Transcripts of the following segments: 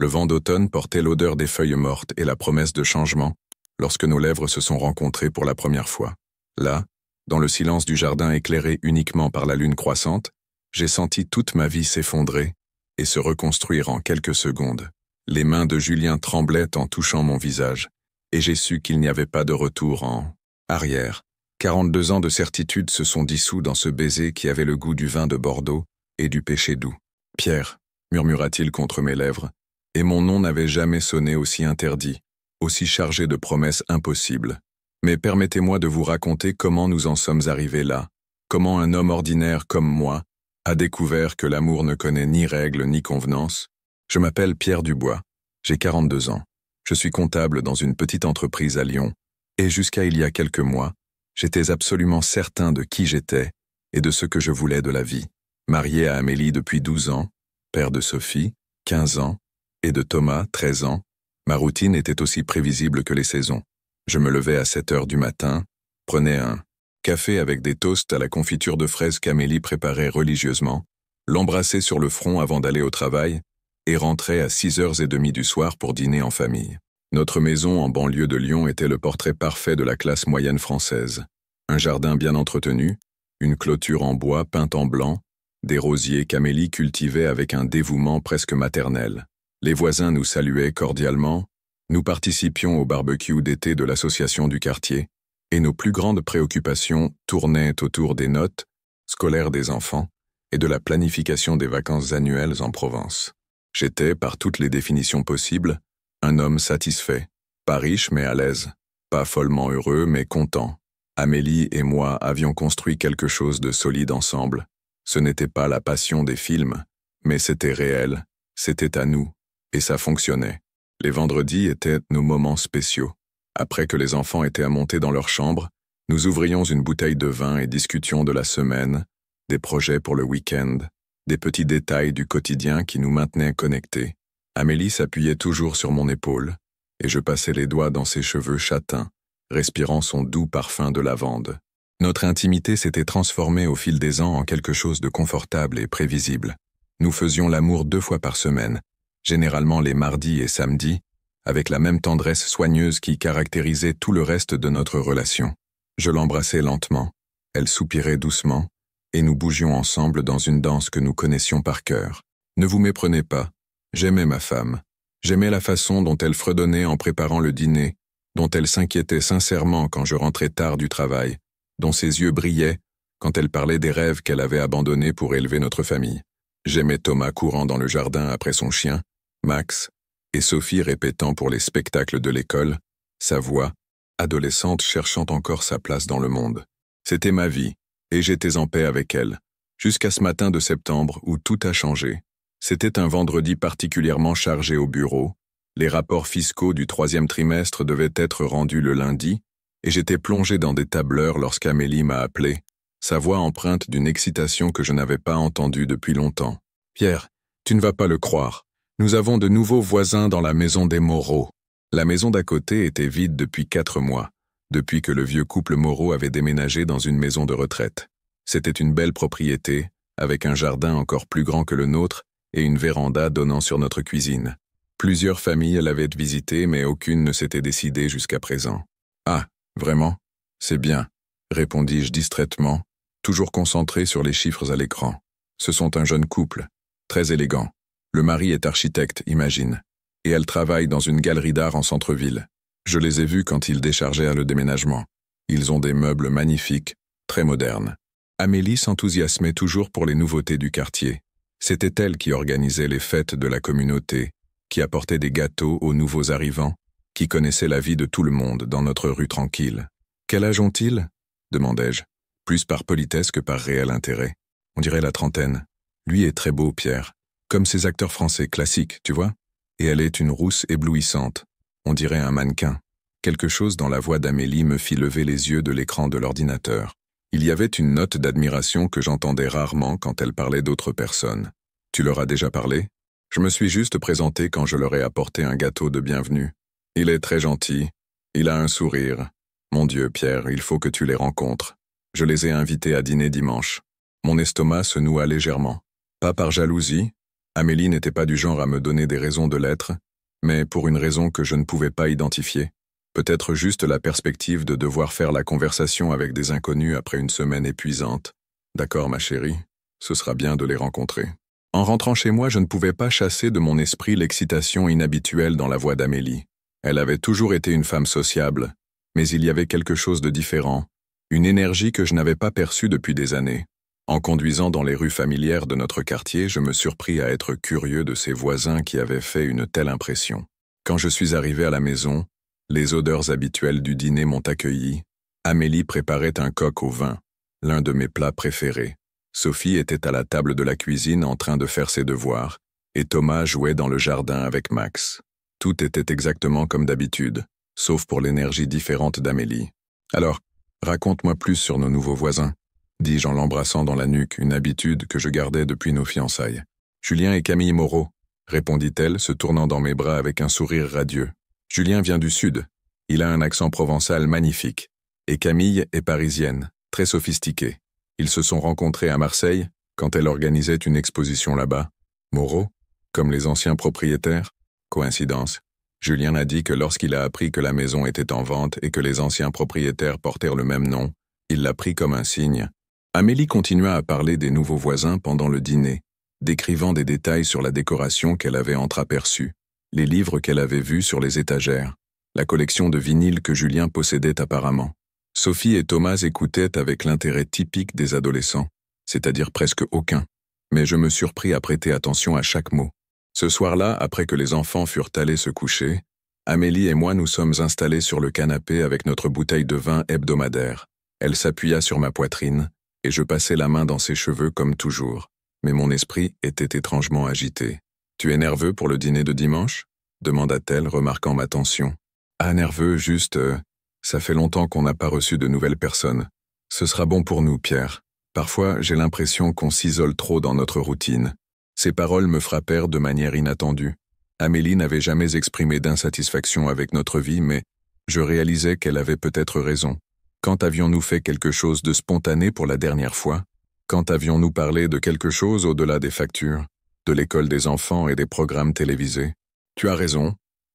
Le vent d'automne portait l'odeur des feuilles mortes et la promesse de changement lorsque nos lèvres se sont rencontrées pour la première fois. Là, dans le silence du jardin éclairé uniquement par la lune croissante, j'ai senti toute ma vie s'effondrer et se reconstruire en quelques secondes. Les mains de Julien tremblaient en touchant mon visage, et j'ai su qu'il n'y avait pas de retour en arrière. 42 ans de certitude se sont dissous dans ce baiser qui avait le goût du vin de Bordeaux et du péché doux. « Pierre », murmura-t-il contre mes lèvres, et mon nom n'avait jamais sonné aussi interdit, aussi chargé de promesses impossibles. Mais permettez-moi de vous raconter comment nous en sommes arrivés là, comment un homme ordinaire comme moi a découvert que l'amour ne connaît ni règles ni convenances. Je m'appelle Pierre Dubois, j'ai 42 ans. Je suis comptable dans une petite entreprise à Lyon, et jusqu'à il y a quelques mois, j'étais absolument certain de qui j'étais et de ce que je voulais de la vie. Marié à Amélie depuis 12 ans, père de Sophie, 15 ans, et de Thomas, 13 ans, ma routine était aussi prévisible que les saisons. Je me levais à 7 heures du matin, prenais un café avec des toasts à la confiture de fraises qu'Amélie préparait religieusement, l'embrassais sur le front avant d'aller au travail, et rentrais à 6h30 du soir pour dîner en famille. Notre maison en banlieue de Lyon était le portrait parfait de la classe moyenne française. Un jardin bien entretenu, une clôture en bois peinte en blanc, des rosiers qu'Amélie cultivait avec un dévouement presque maternel. Les voisins nous saluaient cordialement, nous participions au barbecue d'été de l'association du quartier, et nos plus grandes préoccupations tournaient autour des notes scolaires des enfants et de la planification des vacances annuelles en Provence. J'étais, par toutes les définitions possibles, un homme satisfait, pas riche mais à l'aise, pas follement heureux mais content. Amélie et moi avions construit quelque chose de solide ensemble. Ce n'était pas la passion des films, mais c'était réel, c'était à nous, et ça fonctionnait. Les vendredis étaient nos moments spéciaux. Après que les enfants étaient à monter dans leur chambre, nous ouvrions une bouteille de vin et discutions de la semaine, des projets pour le week-end, des petits détails du quotidien qui nous maintenaient connectés. Amélie s'appuyait toujours sur mon épaule, et je passais les doigts dans ses cheveux châtains, respirant son doux parfum de lavande. Notre intimité s'était transformée au fil des ans en quelque chose de confortable et prévisible. Nous faisions l'amour 2 fois par semaine, généralement les mardis et samedis, avec la même tendresse soigneuse qui caractérisait tout le reste de notre relation. Je l'embrassais lentement, elle soupirait doucement, et nous bougions ensemble dans une danse que nous connaissions par cœur. Ne vous méprenez pas, j'aimais ma femme. J'aimais la façon dont elle fredonnait en préparant le dîner, dont elle s'inquiétait sincèrement quand je rentrais tard du travail, dont ses yeux brillaient quand elle parlait des rêves qu'elle avait abandonnés pour élever notre famille. J'aimais Thomas courant dans le jardin après son chien, Max, et Sophie répétant pour les spectacles de l'école, sa voix, adolescente cherchant encore sa place dans le monde. C'était ma vie, et j'étais en paix avec elle, jusqu'à ce matin de septembre où tout a changé. C'était un vendredi particulièrement chargé au bureau, les rapports fiscaux du 3e trimestre devaient être rendus le lundi, et j'étais plongé dans des tableurs lorsqu'Amélie m'a appelé, sa voix empreinte d'une excitation que je n'avais pas entendue depuis longtemps. « Pierre, tu ne vas pas le croire. Nous avons de nouveaux voisins dans la maison des Moreau. » La maison d'à côté était vide depuis 4 mois, depuis que le vieux couple Moreau avait déménagé dans une maison de retraite. C'était une belle propriété, avec un jardin encore plus grand que le nôtre et une véranda donnant sur notre cuisine. Plusieurs familles l'avaient visitée, mais aucune ne s'était décidée jusqu'à présent. « Ah, vraiment? C'est bien, » répondis-je distraitement, toujours concentré sur les chiffres à l'écran. Ce sont un jeune couple, très élégant. Le mari est architecte, imagine, et elle travaille dans une galerie d'art en centre-ville. Je les ai vus quand ils déchargeaient le déménagement. Ils ont des meubles magnifiques, très modernes. Amélie s'enthousiasmait toujours pour les nouveautés du quartier. C'était elle qui organisait les fêtes de la communauté, qui apportait des gâteaux aux nouveaux arrivants, qui connaissait la vie de tout le monde dans notre rue tranquille. « Quel âge ont-ils » demandai-je, plus par politesse que par réel intérêt. On dirait la trentaine. Lui est très beau, Pierre, comme ces acteurs français classiques, tu vois, et elle est une rousse éblouissante. On dirait un mannequin. Quelque chose dans la voix d'Amélie me fit lever les yeux de l'écran de l'ordinateur. Il y avait une note d'admiration que j'entendais rarement quand elle parlait d'autres personnes. « Tu leur as déjà parlé ?» Je me suis juste présenté quand je leur ai apporté un gâteau de bienvenue. Il est très gentil. Il a un sourire. Mon Dieu, Pierre, il faut que tu les rencontres. Je les ai invités à dîner dimanche. Mon estomac se noua légèrement. Pas par jalousie, Amélie n'était pas du genre à me donner des raisons de l'être, mais pour une raison que je ne pouvais pas identifier. Peut-être juste la perspective de devoir faire la conversation avec des inconnus après une semaine épuisante. D'accord, ma chérie, ce sera bien de les rencontrer. En rentrant chez moi, je ne pouvais pas chasser de mon esprit l'excitation inhabituelle dans la voix d'Amélie. Elle avait toujours été une femme sociable, mais il y avait quelque chose de différent, une énergie que je n'avais pas perçue depuis des années. En conduisant dans les rues familières de notre quartier, je me surpris à être curieux de ces voisins qui avaient fait une telle impression. Quand je suis arrivé à la maison, les odeurs habituelles du dîner m'ont accueilli. Amélie préparait un coq au vin, l'un de mes plats préférés. Sophie était à la table de la cuisine en train de faire ses devoirs, et Thomas jouait dans le jardin avec Max. Tout était exactement comme d'habitude, sauf pour l'énergie différente d'Amélie. Alors, raconte-moi plus sur nos nouveaux voisins, dis-je en l'embrassant dans la nuque, une habitude que je gardais depuis nos fiançailles. Julien et Camille Moreau, répondit-elle, se tournant dans mes bras avec un sourire radieux. Julien vient du sud. Il a un accent provençal magnifique. Et Camille est parisienne, très sophistiquée. Ils se sont rencontrés à Marseille, quand elle organisait une exposition là-bas. Moreau, comme les anciens propriétaires? Coïncidence. Julien a dit que lorsqu'il a appris que la maison était en vente et que les anciens propriétaires portèrent le même nom, il l'a pris comme un signe. Amélie continua à parler des nouveaux voisins pendant le dîner, décrivant des détails sur la décoration qu'elle avait entreaperçue, les livres qu'elle avait vus sur les étagères, la collection de vinyles que Julien possédait apparemment. Sophie et Thomas écoutaient avec l'intérêt typique des adolescents, c'est-à-dire presque aucun, mais je me surpris à prêter attention à chaque mot. Ce soir-là, après que les enfants furent allés se coucher, Amélie et moi nous sommes installés sur le canapé avec notre bouteille de vin hebdomadaire. Elle s'appuya sur ma poitrine, et je passai la main dans ses cheveux comme toujours, mais mon esprit était étrangement agité. « Tu es nerveux pour le dîner de dimanche ?» demanda-t-elle, remarquant ma tension. « Ah, nerveux, juste... ça fait longtemps qu'on n'a pas reçu de nouvelles personnes. Ce sera bon pour nous, Pierre. Parfois, j'ai l'impression qu'on s'isole trop dans notre routine. » Ces paroles me frappèrent de manière inattendue. Amélie n'avait jamais exprimé d'insatisfaction avec notre vie, mais je réalisais qu'elle avait peut-être raison. Quand avions-nous fait quelque chose de spontané pour la dernière fois? Quand avions-nous parlé de quelque chose au-delà des factures, de l'école des enfants et des programmes télévisés? Tu as raison,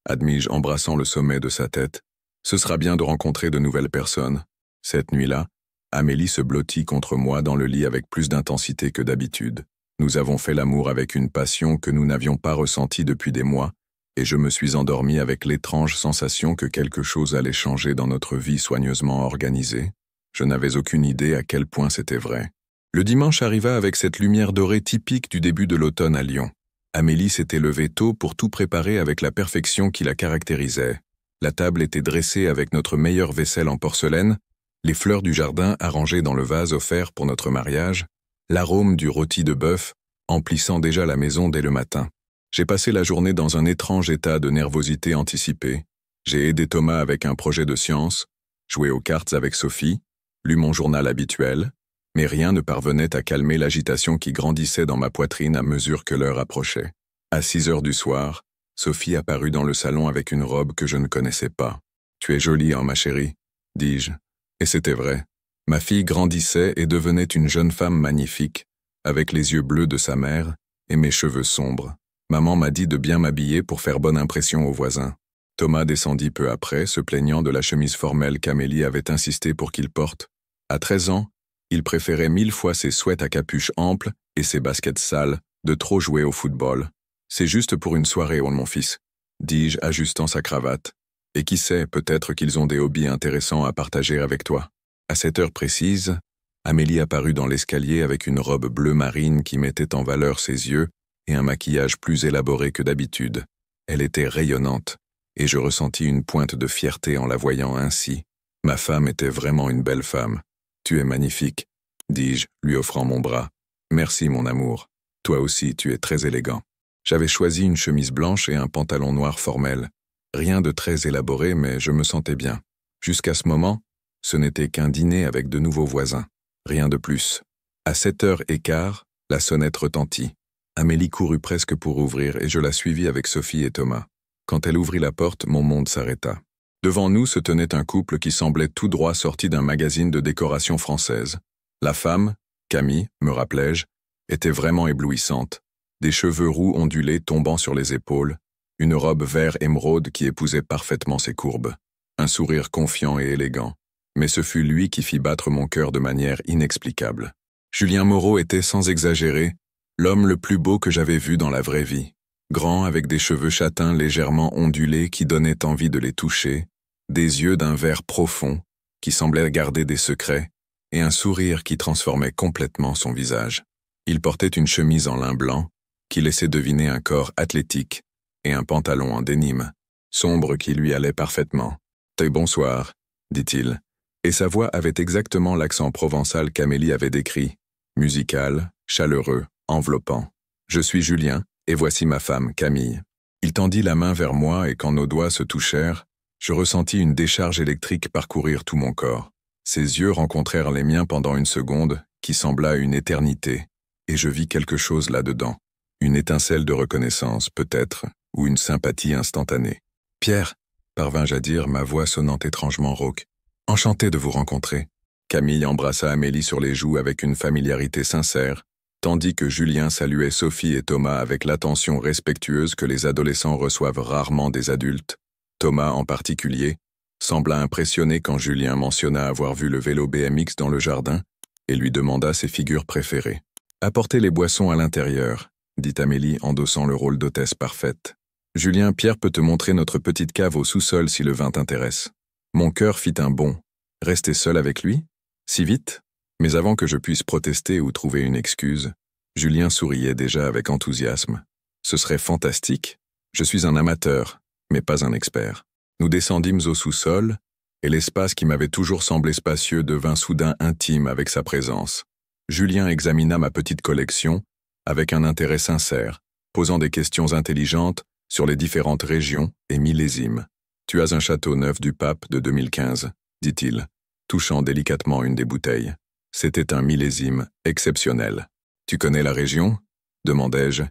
admis-je, embrassant le sommet de sa tête. Ce sera bien de rencontrer de nouvelles personnes. Cette nuit-là, Amélie se blottit contre moi dans le lit avec plus d'intensité que d'habitude. Nous avons fait l'amour avec une passion que nous n'avions pas ressentie depuis des mois, et je me suis endormi avec l'étrange sensation que quelque chose allait changer dans notre vie soigneusement organisée. Je n'avais aucune idée à quel point c'était vrai. Le dimanche arriva avec cette lumière dorée typique du début de l'automne à Lyon. Amélie s'était levée tôt pour tout préparer avec la perfection qui la caractérisait. La table était dressée avec notre meilleure vaisselle en porcelaine, les fleurs du jardin arrangées dans le vase offert pour notre mariage, l'arôme du rôti de bœuf emplissant déjà la maison dès le matin. J'ai passé la journée dans un étrange état de nervosité anticipée. J'ai aidé Thomas avec un projet de science, joué aux cartes avec Sophie, lu mon journal habituel, mais rien ne parvenait à calmer l'agitation qui grandissait dans ma poitrine à mesure que l'heure approchait. À 6 heures du soir, Sophie apparut dans le salon avec une robe que je ne connaissais pas. « Tu es jolie, hein, ma chérie ?» dis-je. Et c'était vrai. Ma fille grandissait et devenait une jeune femme magnifique, avec les yeux bleus de sa mère et mes cheveux sombres. Maman m'a dit de bien m'habiller pour faire bonne impression aux voisins. Thomas descendit peu après, se plaignant de la chemise formelle qu'Amélie avait insisté pour qu'il porte. À 13 ans, il préférait 1000 fois ses sweats à capuche ample et ses baskets sales de trop jouer au football. « C'est juste pour une soirée, mon fils », dis-je, ajustant sa cravate. « Et qui sait, peut-être qu'ils ont des hobbies intéressants à partager avec toi. » À cette heure précise, Amélie apparut dans l'escalier avec une robe bleu marine qui mettait en valeur ses yeux et un maquillage plus élaboré que d'habitude. Elle était rayonnante, et je ressentis une pointe de fierté en la voyant ainsi. Ma femme était vraiment une belle femme. « Tu es magnifique », dis-je, lui offrant mon bras. « Merci, mon amour. Toi aussi, tu es très élégant. » J'avais choisi une chemise blanche et un pantalon noir formel. Rien de très élaboré, mais je me sentais bien. Jusqu'à ce moment, ce n'était qu'un dîner avec de nouveaux voisins. Rien de plus. À 7h15, la sonnette retentit. Amélie courut presque pour ouvrir et je la suivis avec Sophie et Thomas. Quand elle ouvrit la porte, mon monde s'arrêta. Devant nous se tenait un couple qui semblait tout droit sorti d'un magazine de décoration française. La femme, Camille, me rappelai-je, était vraiment éblouissante. des cheveux roux ondulés tombant sur les épaules, une robe vert émeraude qui épousait parfaitement ses courbes, un sourire confiant et élégant. Mais ce fut lui qui fit battre mon cœur de manière inexplicable. Julien Moreau était, sans exagérer, l'homme le plus beau que j'avais vu dans la vraie vie. Grand, avec des cheveux châtains légèrement ondulés qui donnaient envie de les toucher, des yeux d'un vert profond qui semblaient garder des secrets, et un sourire qui transformait complètement son visage. Il portait une chemise en lin blanc qui laissait deviner un corps athlétique et un pantalon en dénime, sombre qui lui allait parfaitement. « Bonsoir », dit-il, et sa voix avait exactement l'accent provençal qu'Amélie avait décrit, musical, chaleureux, enveloppant. « Je suis Julien, et voici ma femme, Camille. » Il tendit la main vers moi et quand nos doigts se touchèrent, je ressentis une décharge électrique parcourir tout mon corps. Ses yeux rencontrèrent les miens pendant une seconde, qui sembla une éternité, et je vis quelque chose là-dedans. Une étincelle de reconnaissance, peut-être, ou une sympathie instantanée. « Pierre », parvins-je à dire, ma voix sonnant étrangement rauque. « Enchanté de vous rencontrer. » Camille embrassa Amélie sur les joues avec une familiarité sincère, tandis que Julien saluait Sophie et Thomas avec l'attention respectueuse que les adolescents reçoivent rarement des adultes. Thomas, en particulier, sembla impressionné quand Julien mentionna avoir vu le vélo BMX dans le jardin et lui demanda ses figures préférées. « Apportez les boissons à l'intérieur », dit Amélie, endossant le rôle d'hôtesse parfaite. « Julien, Pierre peut te montrer notre petite cave au sous-sol si le vin t'intéresse. » Mon cœur fit un bond. Rester seul avec lui? Si vite? Mais avant que je puisse protester ou trouver une excuse, Julien souriait déjà avec enthousiasme. Ce serait fantastique. Je suis un amateur, mais pas un expert. Nous descendîmes au sous-sol, et l'espace qui m'avait toujours semblé spacieux devint soudain intime avec sa présence. Julien examina ma petite collection avec un intérêt sincère, posant des questions intelligentes sur les différentes régions et millésimes. « Tu as un château neuf du pape de 2015, » dit-il, touchant délicatement une des bouteilles. C'était un millésime exceptionnel. « Tu connais la région ?» demandai-je,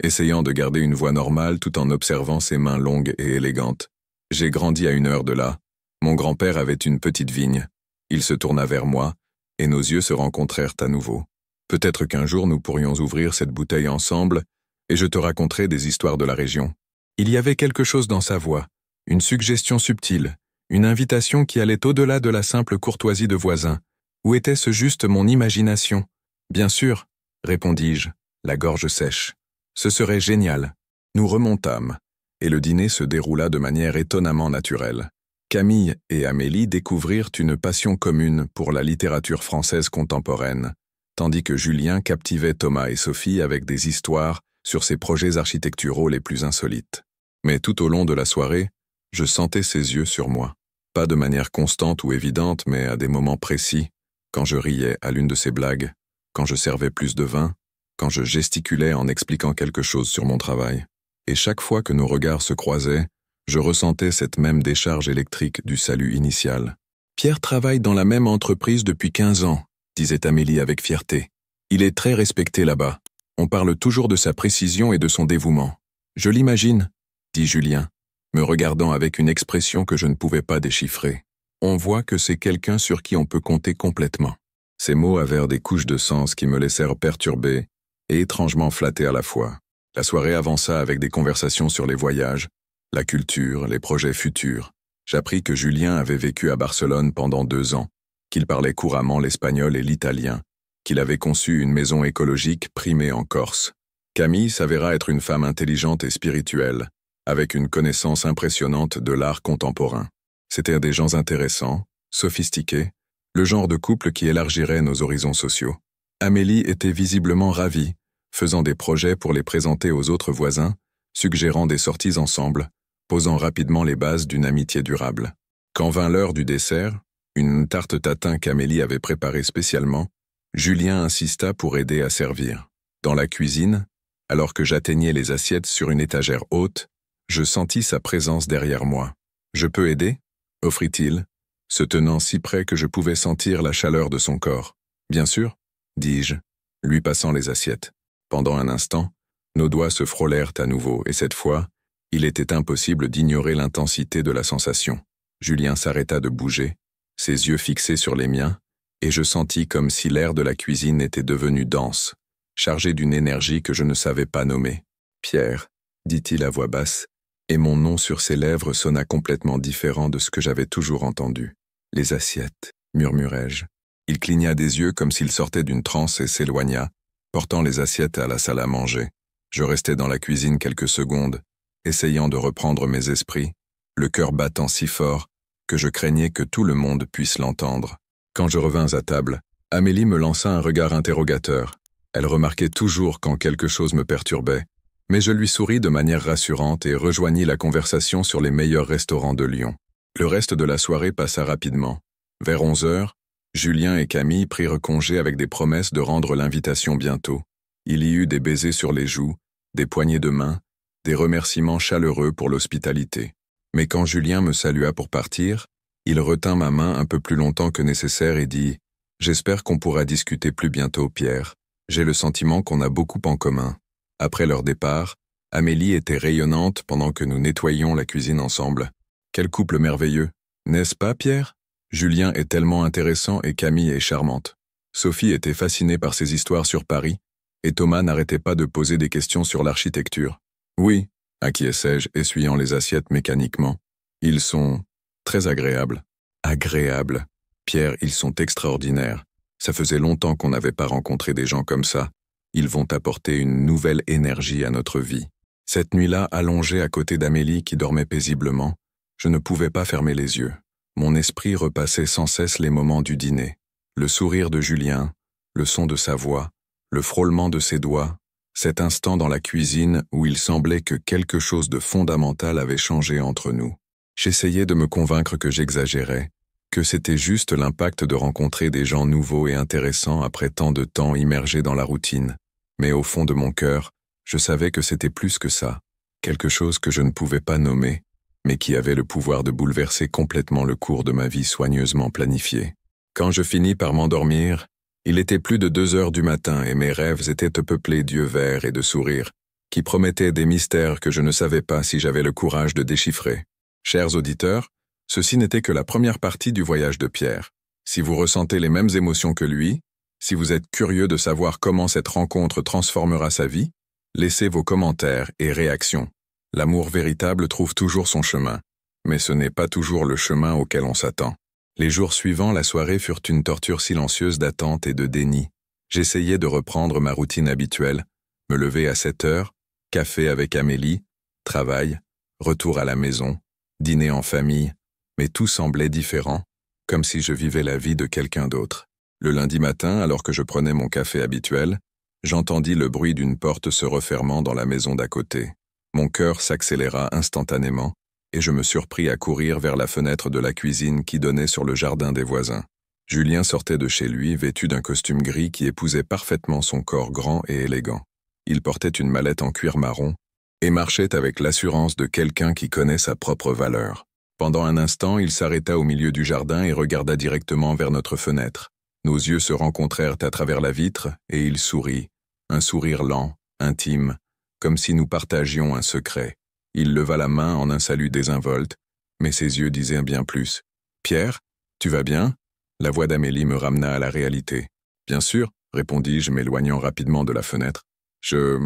essayant de garder une voix normale tout en observant ses mains longues et élégantes. « J'ai grandi à 1 heure de là. Mon grand-père avait une petite vigne. » Il se tourna vers moi, et nos yeux se rencontrèrent à nouveau. « Peut-être qu'un jour nous pourrions ouvrir cette bouteille ensemble, et je te raconterai des histoires de la région. » Il y avait quelque chose dans sa voix, une suggestion subtile, une invitation qui allait au-delà de la simple courtoisie de voisin. Ou était-ce juste mon imagination? « Bien sûr, » répondis-je, la gorge sèche. « Ce serait génial. » Nous remontâmes, et le dîner se déroula de manière étonnamment naturelle. Camille et Amélie découvrirent une passion commune pour la littérature française contemporaine, tandis que Julien captivait Thomas et Sophie avec des histoires sur ses projets architecturaux les plus insolites. Mais tout au long de la soirée, je sentais ses yeux sur moi. Pas de manière constante ou évidente, mais à des moments précis, quand je riais à l'une de ses blagues, quand je servais plus de vin, quand je gesticulais en expliquant quelque chose sur mon travail. Et chaque fois que nos regards se croisaient, je ressentais cette même décharge électrique du salut initial. « Pierre travaille dans la même entreprise depuis 15 ans, » disait Amélie avec fierté. « Il est très respecté là-bas. On parle toujours de sa précision et de son dévouement. »« Je l'imagine, » dit Julien, me regardant avec une expression que je ne pouvais pas déchiffrer. « On voit que c'est quelqu'un sur qui on peut compter complètement. » Ces mots avaient des couches de sens qui me laissèrent perturbé et étrangement flatté à la fois. La soirée avança avec des conversations sur les voyages, la culture, les projets futurs. J'appris que Julien avait vécu à Barcelone pendant 2 ans, qu'il parlait couramment l'espagnol et l'italien, qu'il avait conçu une maison écologique primée en Corse. Camille s'avéra être une femme intelligente et spirituelle, avec une connaissance impressionnante de l'art contemporain. C'étaient des gens intéressants, sophistiqués, le genre de couple qui élargirait nos horizons sociaux. Amélie était visiblement ravie, faisant des projets pour les présenter aux autres voisins, suggérant des sorties ensemble, posant rapidement les bases d'une amitié durable. Quand vint l'heure du dessert, une tarte tatin qu'Amélie avait préparée spécialement, Julien insista pour aider à servir. Dans la cuisine, alors que j'atteignais les assiettes sur une étagère haute, je sentis sa présence derrière moi. « Je peux aider ?» offrit-il, se tenant si près que je pouvais sentir la chaleur de son corps. « Bien sûr, » dis-je, lui passant les assiettes. Pendant un instant, nos doigts se frôlèrent à nouveau, et cette fois, il était impossible d'ignorer l'intensité de la sensation. Julien s'arrêta de bouger, ses yeux fixés sur les miens, et je sentis comme si l'air de la cuisine était devenu dense. chargé d'une énergie que je ne savais pas nommer. « Pierre », dit-il à voix basse, et mon nom sur ses lèvres sonna complètement différent de ce que j'avais toujours entendu. « Les assiettes », murmurai-je. Il cligna des yeux comme s'il sortait d'une transe et s'éloigna, portant les assiettes à la salle à manger. Je restai dans la cuisine quelques secondes, essayant de reprendre mes esprits, le cœur battant si fort que je craignais que tout le monde puisse l'entendre. Quand je revins à table, Amélie me lança un regard interrogateur. Elle remarquait toujours quand quelque chose me perturbait, mais je lui souris de manière rassurante et rejoignis la conversation sur les meilleurs restaurants de Lyon. Le reste de la soirée passa rapidement. Vers 11 heures, Julien et Camille prirent congé avec des promesses de rendre l'invitation bientôt. Il y eut des baisers sur les joues, des poignées de main, des remerciements chaleureux pour l'hospitalité. Mais quand Julien me salua pour partir, il retint ma main un peu plus longtemps que nécessaire et dit « J'espère qu'on pourra discuter plus bientôt, Pierre. J'ai le sentiment qu'on a beaucoup en commun. » Après leur départ, Amélie était rayonnante pendant que nous nettoyions la cuisine ensemble. Quel couple merveilleux, n'est-ce pas, Pierre? Julien est tellement intéressant et Camille est charmante. Sophie était fascinée par ses histoires sur Paris, et Thomas n'arrêtait pas de poser des questions sur l'architecture. Oui, acquiesçai-je, essuyant les assiettes mécaniquement. Ils sont très agréables. Agréables. Pierre, ils sont extraordinaires. Ça faisait longtemps qu'on n'avait pas rencontré des gens comme ça. Ils vont apporter une nouvelle énergie à notre vie. Cette nuit-là, allongée à côté d'Amélie qui dormait paisiblement, je ne pouvais pas fermer les yeux. Mon esprit repassait sans cesse les moments du dîner. Le sourire de Julien, le son de sa voix, le frôlement de ses doigts, cet instant dans la cuisine où il semblait que quelque chose de fondamental avait changé entre nous. J'essayais de me convaincre que j'exagérais, que c'était juste l'impact de rencontrer des gens nouveaux et intéressants après tant de temps immergés dans la routine. Mais au fond de mon cœur, je savais que c'était plus que ça, quelque chose que je ne pouvais pas nommer, mais qui avait le pouvoir de bouleverser complètement le cours de ma vie soigneusement planifiée. Quand je finis par m'endormir, il était plus de 2 heures du matin et mes rêves étaient peuplés d'yeux verts et de sourires, qui promettaient des mystères que je ne savais pas si j'avais le courage de déchiffrer. Chers auditeurs, ceci n'était que la première partie du voyage de Pierre. Si vous ressentez les mêmes émotions que lui, si vous êtes curieux de savoir comment cette rencontre transformera sa vie, laissez vos commentaires et réactions. L'amour véritable trouve toujours son chemin, mais ce n'est pas toujours le chemin auquel on s'attend. Les jours suivants, la soirée furent une torture silencieuse d'attente et de déni. J'essayais de reprendre ma routine habituelle, me lever à 7 heures, café avec Amélie, travail, retour à la maison, dîner en famille, mais tout semblait différent, comme si je vivais la vie de quelqu'un d'autre. Le lundi matin, alors que je prenais mon café habituel, j'entendis le bruit d'une porte se refermant dans la maison d'à côté. Mon cœur s'accéléra instantanément, et je me surpris à courir vers la fenêtre de la cuisine qui donnait sur le jardin des voisins. Julien sortait de chez lui, vêtu d'un costume gris qui épousait parfaitement son corps grand et élégant. Il portait une mallette en cuir marron et marchait avec l'assurance de quelqu'un qui connaît sa propre valeur. Pendant un instant, il s'arrêta au milieu du jardin et regarda directement vers notre fenêtre. Nos yeux se rencontrèrent à travers la vitre et il sourit, un sourire lent, intime, comme si nous partagions un secret. Il leva la main en un salut désinvolte, mais ses yeux disaient bien plus. « Pierre, tu vas bien ?» La voix d'Amélie me ramena à la réalité. « Bien sûr », répondis-je, m'éloignant rapidement de la fenêtre. Je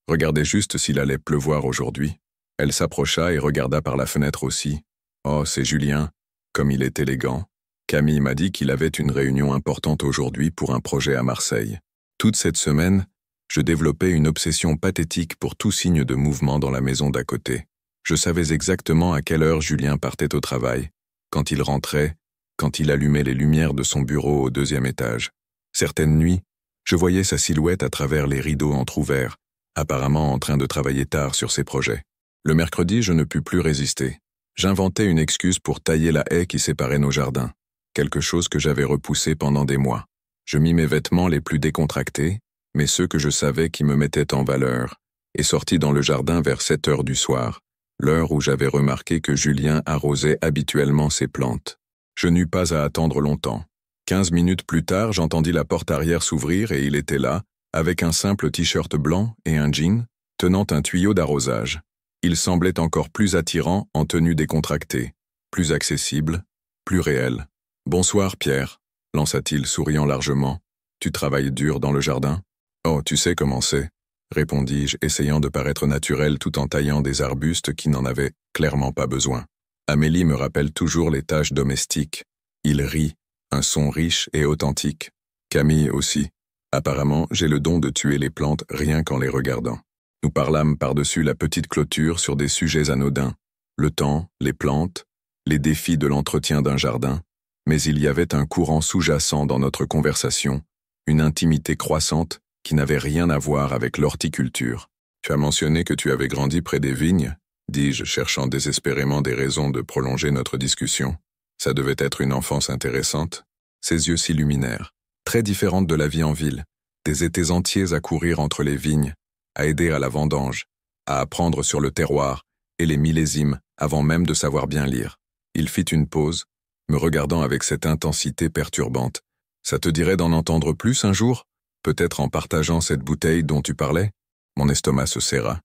regardais juste s'il allait pleuvoir aujourd'hui. Elle s'approcha et regarda par la fenêtre aussi. « Oh, c'est Julien, comme il est élégant. » Camille m'a dit qu'il avait une réunion importante aujourd'hui pour un projet à Marseille. Toute cette semaine, je développais une obsession pathétique pour tout signe de mouvement dans la maison d'à côté. Je savais exactement à quelle heure Julien partait au travail, quand il rentrait, quand il allumait les lumières de son bureau au 2e étage. Certaines nuits, je voyais sa silhouette à travers les rideaux entr'ouverts, apparemment en train de travailler tard sur ses projets. Le mercredi, je ne pus plus résister. J'inventais une excuse pour tailler la haie qui séparait nos jardins, quelque chose que j'avais repoussé pendant des mois. Je mis mes vêtements les plus décontractés, mais ceux que je savais qui me mettaient en valeur, et sortis dans le jardin vers 7 heures du soir, l'heure où j'avais remarqué que Julien arrosait habituellement ses plantes. Je n'eus pas à attendre longtemps. 15 minutes plus tard, j'entendis la porte arrière s'ouvrir et il était là, avec un simple t-shirt blanc et un jean, tenant un tuyau d'arrosage. Il semblait encore plus attirant en tenue décontractée, plus accessible, plus réel. « Bonsoir, Pierre », lança-t-il souriant largement. « Tu travailles dur dans le jardin ?» Oh, tu sais comment c'est, répondis-je, essayant de paraître naturel tout en taillant des arbustes qui n'en avaient clairement pas besoin. Amélie me rappelle toujours les tâches domestiques. Il rit, un son riche et authentique. Camille aussi. Apparemment, j'ai le don de tuer les plantes rien qu'en les regardant. Nous parlâmes par-dessus la petite clôture sur des sujets anodins. Le temps, les plantes, les défis de l'entretien d'un jardin. Mais il y avait un courant sous-jacent dans notre conversation, une intimité croissante qui n'avait rien à voir avec l'horticulture. Tu as mentionné que tu avais grandi près des vignes, dis-je, cherchant désespérément des raisons de prolonger notre discussion. Ça devait être une enfance intéressante. Ses yeux s'illuminèrent. Très différente de la vie en ville, des étés entiers à courir entre les vignes, à aider à la vendange, à apprendre sur le terroir et les millésimes avant même de savoir bien lire. Il fit une pause, me regardant avec cette intensité perturbante. Ça te dirait d'en entendre plus un jour? Peut-être en partageant cette bouteille dont tu parlais? Mon estomac se serra.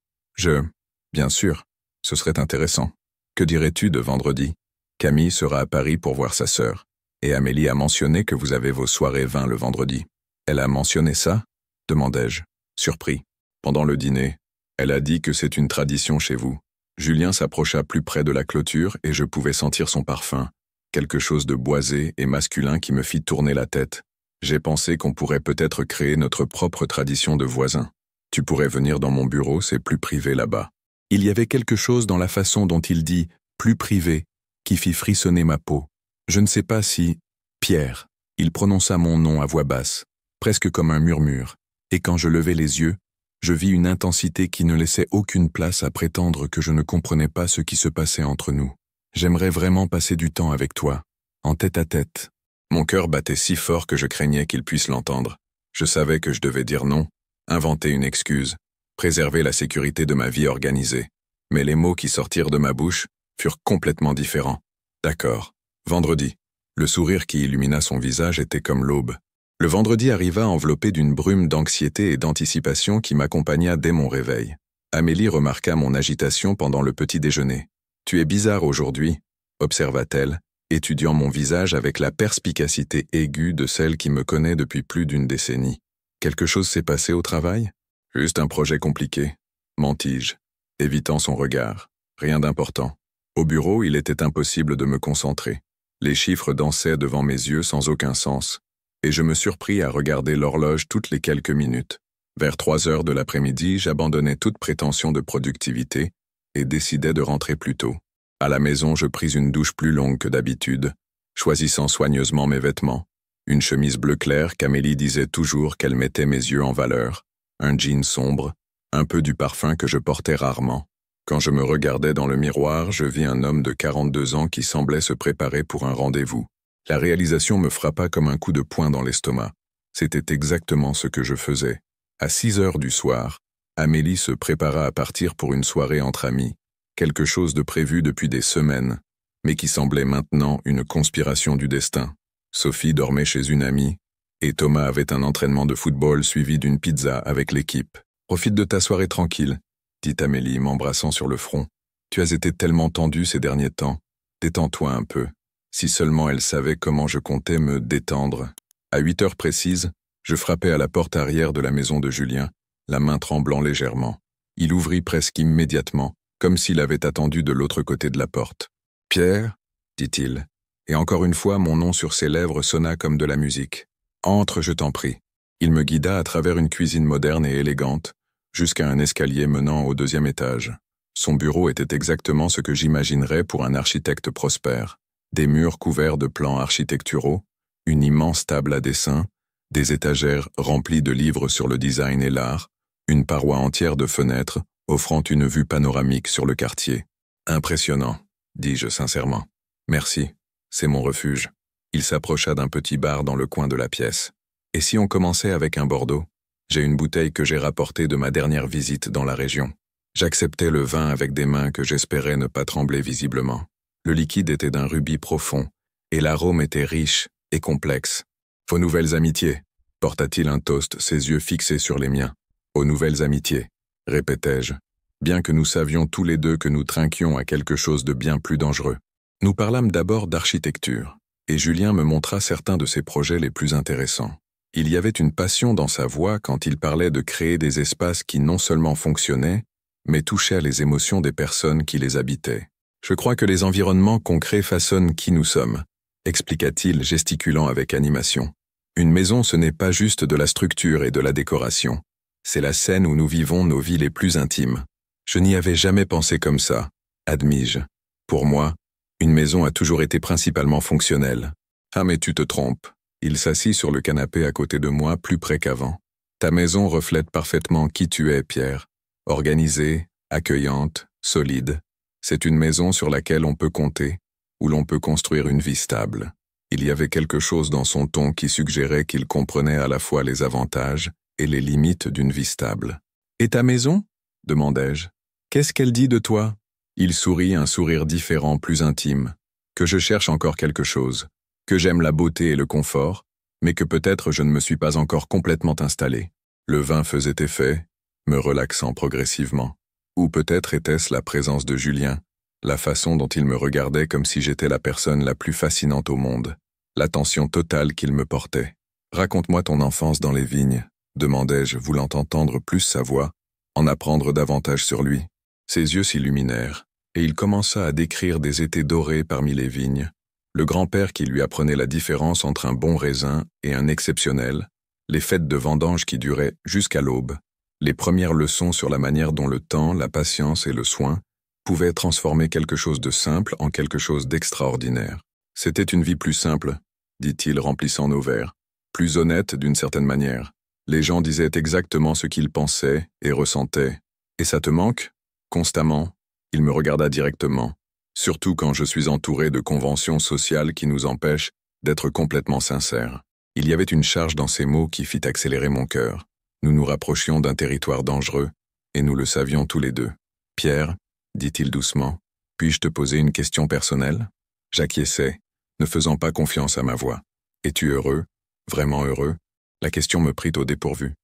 Bien sûr, ce serait intéressant. Que dirais-tu de vendredi? Camille sera à Paris pour voir sa sœur. Et Amélie a mentionné que vous avez vos soirées vin le vendredi. Elle a mentionné ça? Demandai-je, surpris. Pendant le dîner, elle a dit que c'est une tradition chez vous. Julien s'approcha plus près de la clôture et je pouvais sentir son parfum, quelque chose de boisé et masculin qui me fit tourner la tête. J'ai pensé qu'on pourrait peut-être créer notre propre tradition de voisins. Tu pourrais venir dans mon bureau, c'est plus privé là-bas. Il y avait quelque chose dans la façon dont il dit « plus privé » qui fit frissonner ma peau. Je ne sais pas si... Pierre. Il prononça mon nom à voix basse, presque comme un murmure, et quand je levai les yeux, je vis une intensité qui ne laissait aucune place à prétendre que je ne comprenais pas ce qui se passait entre nous. J'aimerais vraiment passer du temps avec toi, en tête à tête. Mon cœur battait si fort que je craignais qu'il puisse l'entendre. Je savais que je devais dire non, inventer une excuse, préserver la sécurité de ma vie organisée. Mais les mots qui sortirent de ma bouche furent complètement différents. D'accord. Vendredi. Le sourire qui illumina son visage était comme l'aube. Le vendredi arriva enveloppé d'une brume d'anxiété et d'anticipation qui m'accompagna dès mon réveil. Amélie remarqua mon agitation pendant le petit déjeuner. « Tu es bizarre aujourd'hui », observa-t-elle, étudiant mon visage avec la perspicacité aiguë de celle qui me connaît depuis plus d'une décennie. « Quelque chose s'est passé au travail ?»« Juste un projet compliqué, » mentis-je, évitant son regard. Rien d'important. Au bureau, il était impossible de me concentrer. Les chiffres dansaient devant mes yeux sans aucun sens, et je me surpris à regarder l'horloge toutes les quelques minutes. Vers 3 heures de l'après-midi, j'abandonnais toute prétention de productivité et décidai de rentrer plus tôt. À la maison, je pris une douche plus longue que d'habitude, choisissant soigneusement mes vêtements. Une chemise bleu clair qu'Amélie disait toujours qu'elle mettait mes yeux en valeur, un jean sombre, un peu du parfum que je portais rarement. Quand je me regardais dans le miroir, je vis un homme de 42 ans qui semblait se préparer pour un rendez-vous. La réalisation me frappa comme un coup de poing dans l'estomac. C'était exactement ce que je faisais. À 6 heures du soir, Amélie se prépara à partir pour une soirée entre amis, quelque chose de prévu depuis des semaines, mais qui semblait maintenant une conspiration du destin. Sophie dormait chez une amie, et Thomas avait un entraînement de football suivi d'une pizza avec l'équipe. « Profite de ta soirée tranquille », dit Amélie, m'embrassant sur le front. « Tu as été tellement tendue ces derniers temps. Détends-toi un peu. » Si seulement elle savait comment je comptais me détendre. À 8 heures précises, je frappai à la porte arrière de la maison de Julien, la main tremblant légèrement. Il ouvrit presque immédiatement, comme s'il avait attendu de l'autre côté de la porte. « Pierre ?» dit-il. Et encore une fois, mon nom sur ses lèvres sonna comme de la musique. « Entre, je t'en prie. » Il me guida à travers une cuisine moderne et élégante, jusqu'à un escalier menant au 2e étage. Son bureau était exactement ce que j'imaginerais pour un architecte prospère. Des murs couverts de plans architecturaux, une immense table à dessin, des étagères remplies de livres sur le design et l'art, une paroi entière de fenêtres offrant une vue panoramique sur le quartier. Impressionnant, dis-je sincèrement. Merci, c'est mon refuge. Il s'approcha d'un petit bar dans le coin de la pièce. Et si on commençait avec un Bordeaux? J'ai une bouteille que j'ai rapportée de ma dernière visite dans la région. J'acceptais le vin avec des mains que j'espérais ne pas trembler visiblement. Le liquide était d'un rubis profond, et l'arôme était riche et complexe. « Vos nouvelles amitiés » porta-t-il un toast, ses yeux fixés sur les miens. « Aux nouvelles amitiés » répétai-je, bien que nous savions tous les deux que nous trinquions à quelque chose de bien plus dangereux. Nous parlâmes d'abord d'architecture, et Julien me montra certains de ses projets les plus intéressants. Il y avait une passion dans sa voix quand il parlait de créer des espaces qui non seulement fonctionnaient, mais touchaient les émotions des personnes qui les habitaient. Je crois que les environnements qu'on crée façonnent qui nous sommes, expliqua-t-il, gesticulant avec animation. Une maison, ce n'est pas juste de la structure et de la décoration. C'est la scène où nous vivons nos vies les plus intimes. Je n'y avais jamais pensé comme ça, admis-je. Pour moi, une maison a toujours été principalement fonctionnelle. Ah mais tu te trompes. Il s'assit sur le canapé à côté de moi, plus près qu'avant. Ta maison reflète parfaitement qui tu es, Pierre. Organisée, accueillante, solide. C'est une maison sur laquelle on peut compter, où l'on peut construire une vie stable. Il y avait quelque chose dans son ton qui suggérait qu'il comprenait à la fois les avantages et les limites d'une vie stable. « Et ta maison ?» demandai-je. « Qu'est-ce qu'elle dit de toi ?» Il sourit, un sourire différent, plus intime. Que je cherche encore quelque chose, que j'aime la beauté et le confort, mais que peut-être je ne me suis pas encore complètement installé. Le vin faisait effet, me relaxant progressivement. Ou peut-être était-ce la présence de Julien, la façon dont il me regardait comme si j'étais la personne la plus fascinante au monde, l'attention totale qu'il me portait. « Raconte-moi ton enfance dans les vignes », demandai-je, voulant entendre plus sa voix, en apprendre davantage sur lui. Ses yeux s'illuminèrent, et il commença à décrire des étés dorés parmi les vignes, le grand-père qui lui apprenait la différence entre un bon raisin et un exceptionnel, les fêtes de vendange qui duraient jusqu'à l'aube, les premières leçons sur la manière dont le temps, la patience et le soin pouvaient transformer quelque chose de simple en quelque chose d'extraordinaire. C'était une vie plus simple, dit-il, remplissant nos verres, plus honnête d'une certaine manière. Les gens disaient exactement ce qu'ils pensaient et ressentaient. Et ça te manque ? Constamment, il me regarda directement, surtout quand je suis entouré de conventions sociales qui nous empêchent d'être complètement sincères. Il y avait une charge dans ces mots qui fit accélérer mon cœur. Nous nous rapprochions d'un territoire dangereux, et nous le savions tous les deux. « Pierre, » dit-il doucement, « puis-je te poser une question personnelle ?» J'acquiesçai, ne faisant pas confiance à ma voix. « Es-tu heureux, vraiment heureux ?» La question me prit au dépourvu.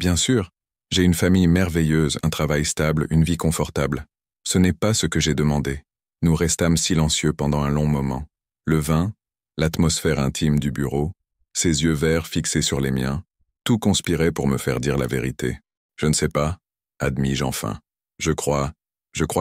Bien sûr, j'ai une famille merveilleuse, un travail stable, une vie confortable. Ce n'est pas ce que j'ai demandé. Nous restâmes silencieux pendant un long moment. Le vin, l'atmosphère intime du bureau, ses yeux verts fixés sur les miens, tout conspirait pour me faire dire la vérité. Je ne sais pas, admis-je enfin. Je crois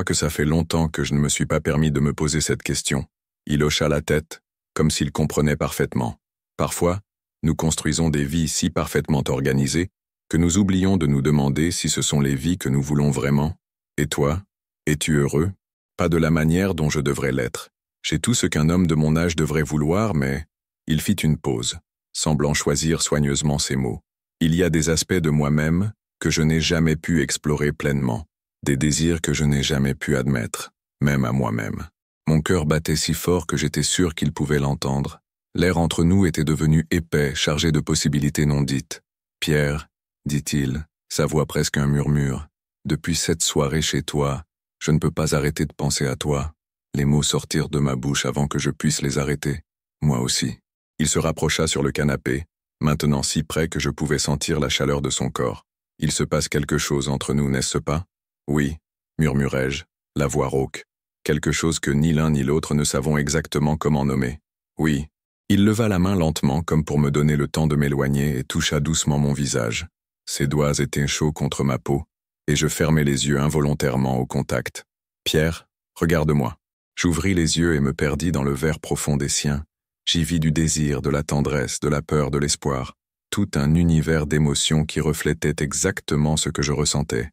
que ça fait longtemps que je ne me suis pas permis de me poser cette question. Il hocha la tête, comme s'il comprenait parfaitement. Parfois, nous construisons des vies si parfaitement organisées que nous oublions de nous demander si ce sont les vies que nous voulons vraiment. Et toi, es-tu heureux? Pas de la manière dont je devrais l'être. J'ai tout ce qu'un homme de mon âge devrait vouloir, mais... Il fit une pause, semblant choisir soigneusement ses mots. Il y a des aspects de moi-même que je n'ai jamais pu explorer pleinement, des désirs que je n'ai jamais pu admettre, même à moi-même. Mon cœur battait si fort que j'étais sûr qu'il pouvait l'entendre. L'air entre nous était devenu épais, chargé de possibilités non dites. « Pierre, » dit-il, sa voix presque un murmure, « depuis cette soirée chez toi, je ne peux pas arrêter de penser à toi. » Les mots sortirent de ma bouche avant que je puisse les arrêter. Moi aussi. Il se rapprocha sur le canapé, maintenant si près que je pouvais sentir la chaleur de son corps. « Il se passe quelque chose entre nous, n'est-ce pas ?»« Oui, » murmurai-je, la voix rauque. Quelque chose que ni l'un ni l'autre ne savons exactement comment nommer. « Oui. » Il leva la main lentement comme pour me donner le temps de m'éloigner et toucha doucement mon visage. Ses doigts étaient chauds contre ma peau, et je fermai les yeux involontairement au contact. « Pierre, regarde-moi. » J'ouvris les yeux et me perdis dans le vert profond des siens. J'y vis du désir, de la tendresse, de la peur, de l'espoir. Tout un univers d'émotions qui reflétait exactement ce que je ressentais.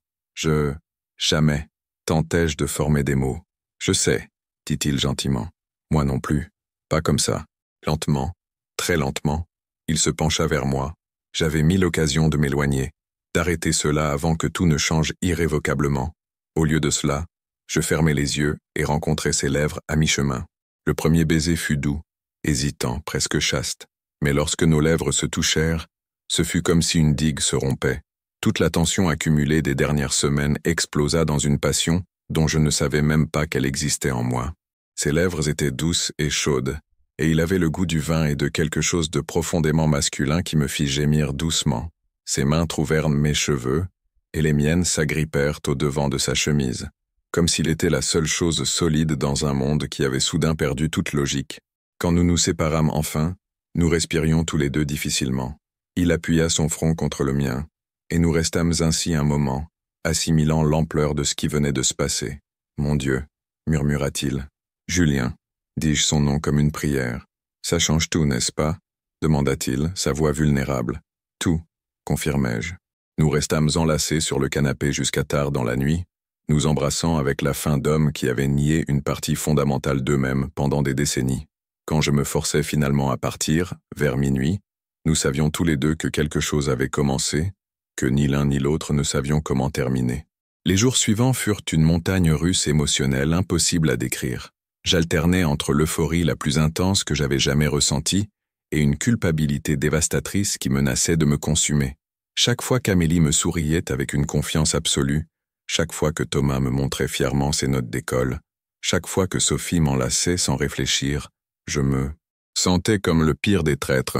Jamais, tentai-je de former des mots. « Je sais, » dit-il gentiment. « Moi non plus. Pas comme ça. » Lentement, très lentement, il se pencha vers moi. J'avais mille occasions de m'éloigner, d'arrêter cela avant que tout ne change irrévocablement. Au lieu de cela, je fermai les yeux et rencontrai ses lèvres à mi-chemin. Le premier baiser fut doux, hésitant, presque chaste. Mais lorsque nos lèvres se touchèrent, ce fut comme si une digue se rompait. Toute la tension accumulée des dernières semaines explosa dans une passion dont je ne savais même pas qu'elle existait en moi. Ses lèvres étaient douces et chaudes, et il avait le goût du vin et de quelque chose de profondément masculin qui me fit gémir doucement. Ses mains trouvèrent mes cheveux, et les miennes s'agrippèrent au devant de sa chemise, comme s'il était la seule chose solide dans un monde qui avait soudain perdu toute logique. Quand nous nous séparâmes enfin, nous respirions tous les deux difficilement. Il appuya son front contre le mien, et nous restâmes ainsi un moment, assimilant l'ampleur de ce qui venait de se passer. « Mon Dieu » murmura-t-il. « Julien » dis-je son nom comme une prière. « Ça change tout, n'est-ce pas » demanda-t-il, sa voix vulnérable. « Tout » confirmai-je. Nous restâmes enlacés sur le canapé jusqu'à tard dans la nuit, nous embrassant avec la faim d'hommes qui avaient nié une partie fondamentale d'eux-mêmes pendant des décennies. Quand je me forçais finalement à partir, vers minuit, nous savions tous les deux que quelque chose avait commencé, que ni l'un ni l'autre ne savions comment terminer. Les jours suivants furent une montagne russe émotionnelle impossible à décrire. J'alternais entre l'euphorie la plus intense que j'avais jamais ressentie et une culpabilité dévastatrice qui menaçait de me consumer. Chaque fois qu'Amélie me souriait avec une confiance absolue, chaque fois que Thomas me montrait fièrement ses notes d'école, chaque fois que Sophie m'enlaçait sans réfléchir, je me sentais comme le pire des traîtres.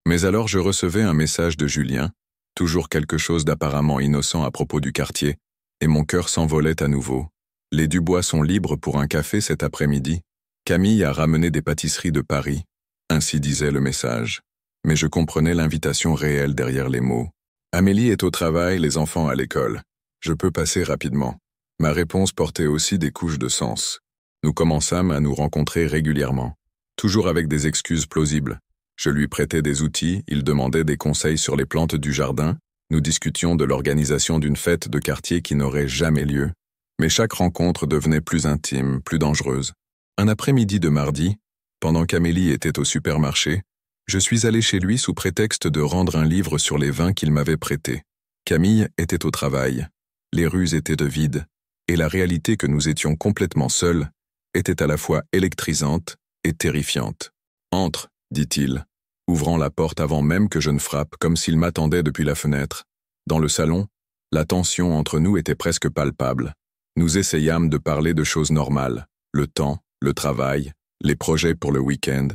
Mais alors je recevais un message de Julien, toujours quelque chose d'apparemment innocent à propos du quartier, et mon cœur s'envolait à nouveau. Les Dubois sont libres pour un café cet après-midi. Camille a ramené des pâtisseries de Paris, ainsi disait le message. Mais je comprenais l'invitation réelle derrière les mots. Amélie est au travail, les enfants à l'école. Je peux passer rapidement. Ma réponse portait aussi des couches de sens. Nous commençâmes à nous rencontrer régulièrement, toujours avec des excuses plausibles. Je lui prêtais des outils, il demandait des conseils sur les plantes du jardin, nous discutions de l'organisation d'une fête de quartier qui n'aurait jamais lieu. Mais chaque rencontre devenait plus intime, plus dangereuse. Un après-midi de mardi, pendant qu'Amélie était au supermarché, je suis allé chez lui sous prétexte de rendre un livre sur les vins qu'il m'avait prêté. Camille était au travail. Les rues étaient de vide, et la réalité que nous étions complètement seuls était à la fois électrisante et terrifiante. « Entre » dit-il, ouvrant la porte avant même que je ne frappe, comme s'il m'attendait depuis la fenêtre. Dans le salon, la tension entre nous était presque palpable. Nous essayâmes de parler de choses normales, le temps, le travail, les projets pour le week-end,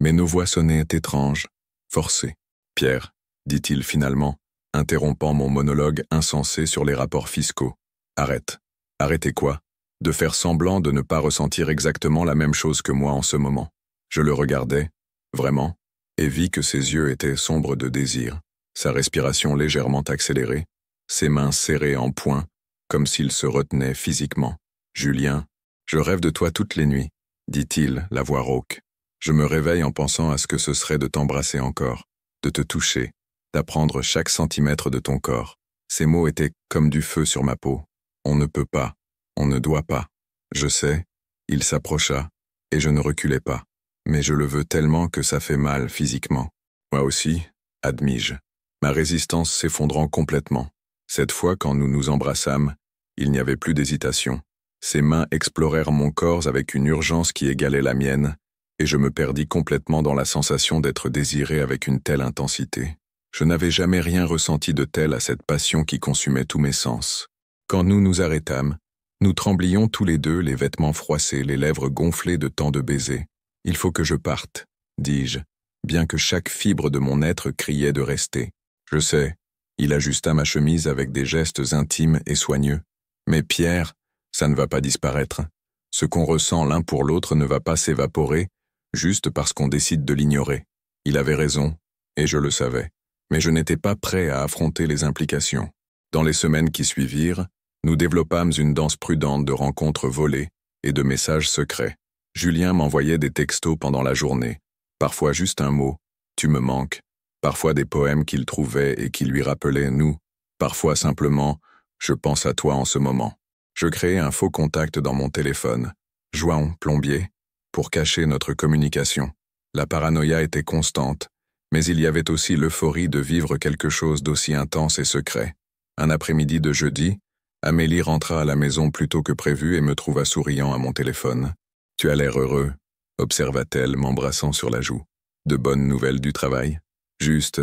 mais nos voix sonnaient étranges, forcées. « Pierre » dit-il finalement, interrompant mon monologue insensé sur les rapports fiscaux. « Arrête. » « Arrêtez quoi ? De faire semblant de ne pas ressentir exactement la même chose que moi en ce moment. » Je le regardais, vraiment, et vis que ses yeux étaient sombres de désir, sa respiration légèrement accélérée, ses mains serrées en poing, comme s'il se retenait physiquement. « Julien, je rêve de toi toutes les nuits, » dit-il, la voix rauque. Je me réveille en pensant à ce que ce serait de t'embrasser encore, de te toucher, d'apprendre chaque centimètre de ton corps. Ces mots étaient comme du feu sur ma peau. On ne peut pas, on ne doit pas. Je sais, il s'approcha, et je ne reculais pas. Mais je le veux tellement que ça fait mal physiquement. Moi aussi, admis-je. Ma résistance s'effondrant complètement. Cette fois, quand nous nous embrassâmes, il n'y avait plus d'hésitation. Ses mains explorèrent mon corps avec une urgence qui égalait la mienne, et je me perdis complètement dans la sensation d'être désiré avec une telle intensité. Je n'avais jamais rien ressenti de tel à cette passion qui consumait tous mes sens. Quand nous nous arrêtâmes, nous tremblions tous les deux, les vêtements froissés, les lèvres gonflées de tant de baisers. « Il faut que je parte », dis-je, bien que chaque fibre de mon être criait de rester. Je sais, il ajusta ma chemise avec des gestes intimes et soigneux. Mais Pierre, ça ne va pas disparaître. Ce qu'on ressent l'un pour l'autre ne va pas s'évaporer, juste parce qu'on décide de l'ignorer. Il avait raison, et je le savais. Mais je n'étais pas prêt à affronter les implications. Dans les semaines qui suivirent, nous développâmes une danse prudente de rencontres volées et de messages secrets. Julien m'envoyait des textos pendant la journée, parfois juste un mot, « tu me manques », parfois des poèmes qu'il trouvait et qui lui rappelaient nous, parfois simplement, « je pense à toi en ce moment ». Je créai un faux contact dans mon téléphone, João Plombier, pour cacher notre communication. La paranoïa était constante, mais il y avait aussi l'euphorie de vivre quelque chose d'aussi intense et secret. Un après-midi de jeudi, Amélie rentra à la maison plus tôt que prévu et me trouva souriant à mon téléphone. « Tu as l'air heureux », observa-t-elle, m'embrassant sur la joue. « De bonnes nouvelles du travail ?»« Juste,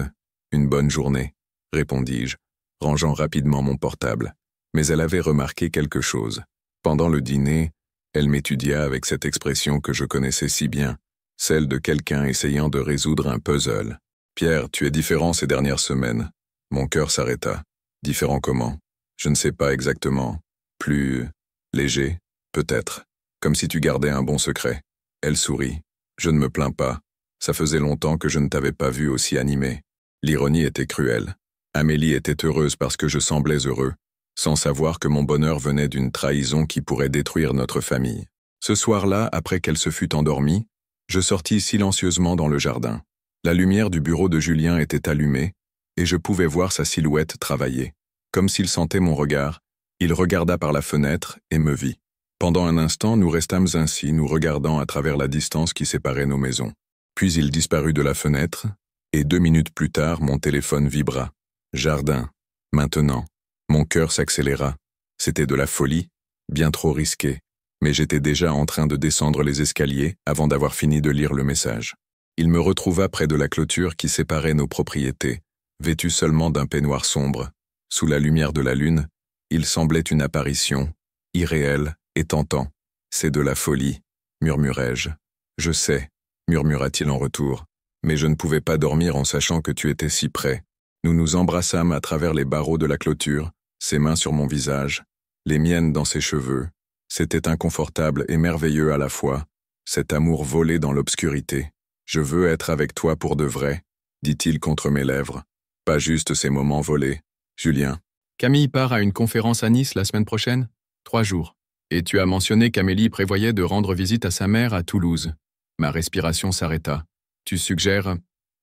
une bonne journée », répondis-je, rangeant rapidement mon portable. Mais elle avait remarqué quelque chose. Pendant le dîner, elle m'étudia avec cette expression que je connaissais si bien, celle de quelqu'un essayant de résoudre un puzzle. « Pierre, tu es différent ces dernières semaines. » Mon cœur s'arrêta. « Différent comment ? Je ne sais pas exactement. Plus léger, peut-être. Comme si tu gardais un bon secret. » Elle sourit. « Je ne me plains pas. Ça faisait longtemps que je ne t'avais pas vu aussi animé. » L'ironie était cruelle. Amélie était heureuse parce que je semblais heureux, sans savoir que mon bonheur venait d'une trahison qui pourrait détruire notre famille. Ce soir-là, après qu'elle se fût endormie, je sortis silencieusement dans le jardin. La lumière du bureau de Julien était allumée, et je pouvais voir sa silhouette travailler. Comme s'il sentait mon regard, il regarda par la fenêtre et me vit. Pendant un instant, nous restâmes ainsi, nous regardant à travers la distance qui séparait nos maisons. Puis il disparut de la fenêtre, et 2 minutes plus tard, mon téléphone vibra. Jardin. Maintenant. Mon cœur s'accéléra. C'était de la folie, bien trop risqué, mais j'étais déjà en train de descendre les escaliers avant d'avoir fini de lire le message. Il me retrouva près de la clôture qui séparait nos propriétés, vêtu seulement d'un peignoir sombre. Sous la lumière de la lune, il semblait une apparition, irréelle et tentant. C'est de la folie, murmurai-je. Je sais, murmura-t-il en retour, mais je ne pouvais pas dormir en sachant que tu étais si près. Nous nous embrassâmes à travers les barreaux de la clôture, ses mains sur mon visage, les miennes dans ses cheveux. C'était inconfortable et merveilleux à la fois, cet amour volé dans l'obscurité. Je veux être avec toi pour de vrai, dit-il contre mes lèvres. Pas juste ces moments volés. Julien. Camille part à une conférence à Nice la semaine prochaine, 3 jours. Et tu as mentionné qu'Amélie prévoyait de rendre visite à sa mère à Toulouse. Ma respiration s'arrêta. Tu suggères...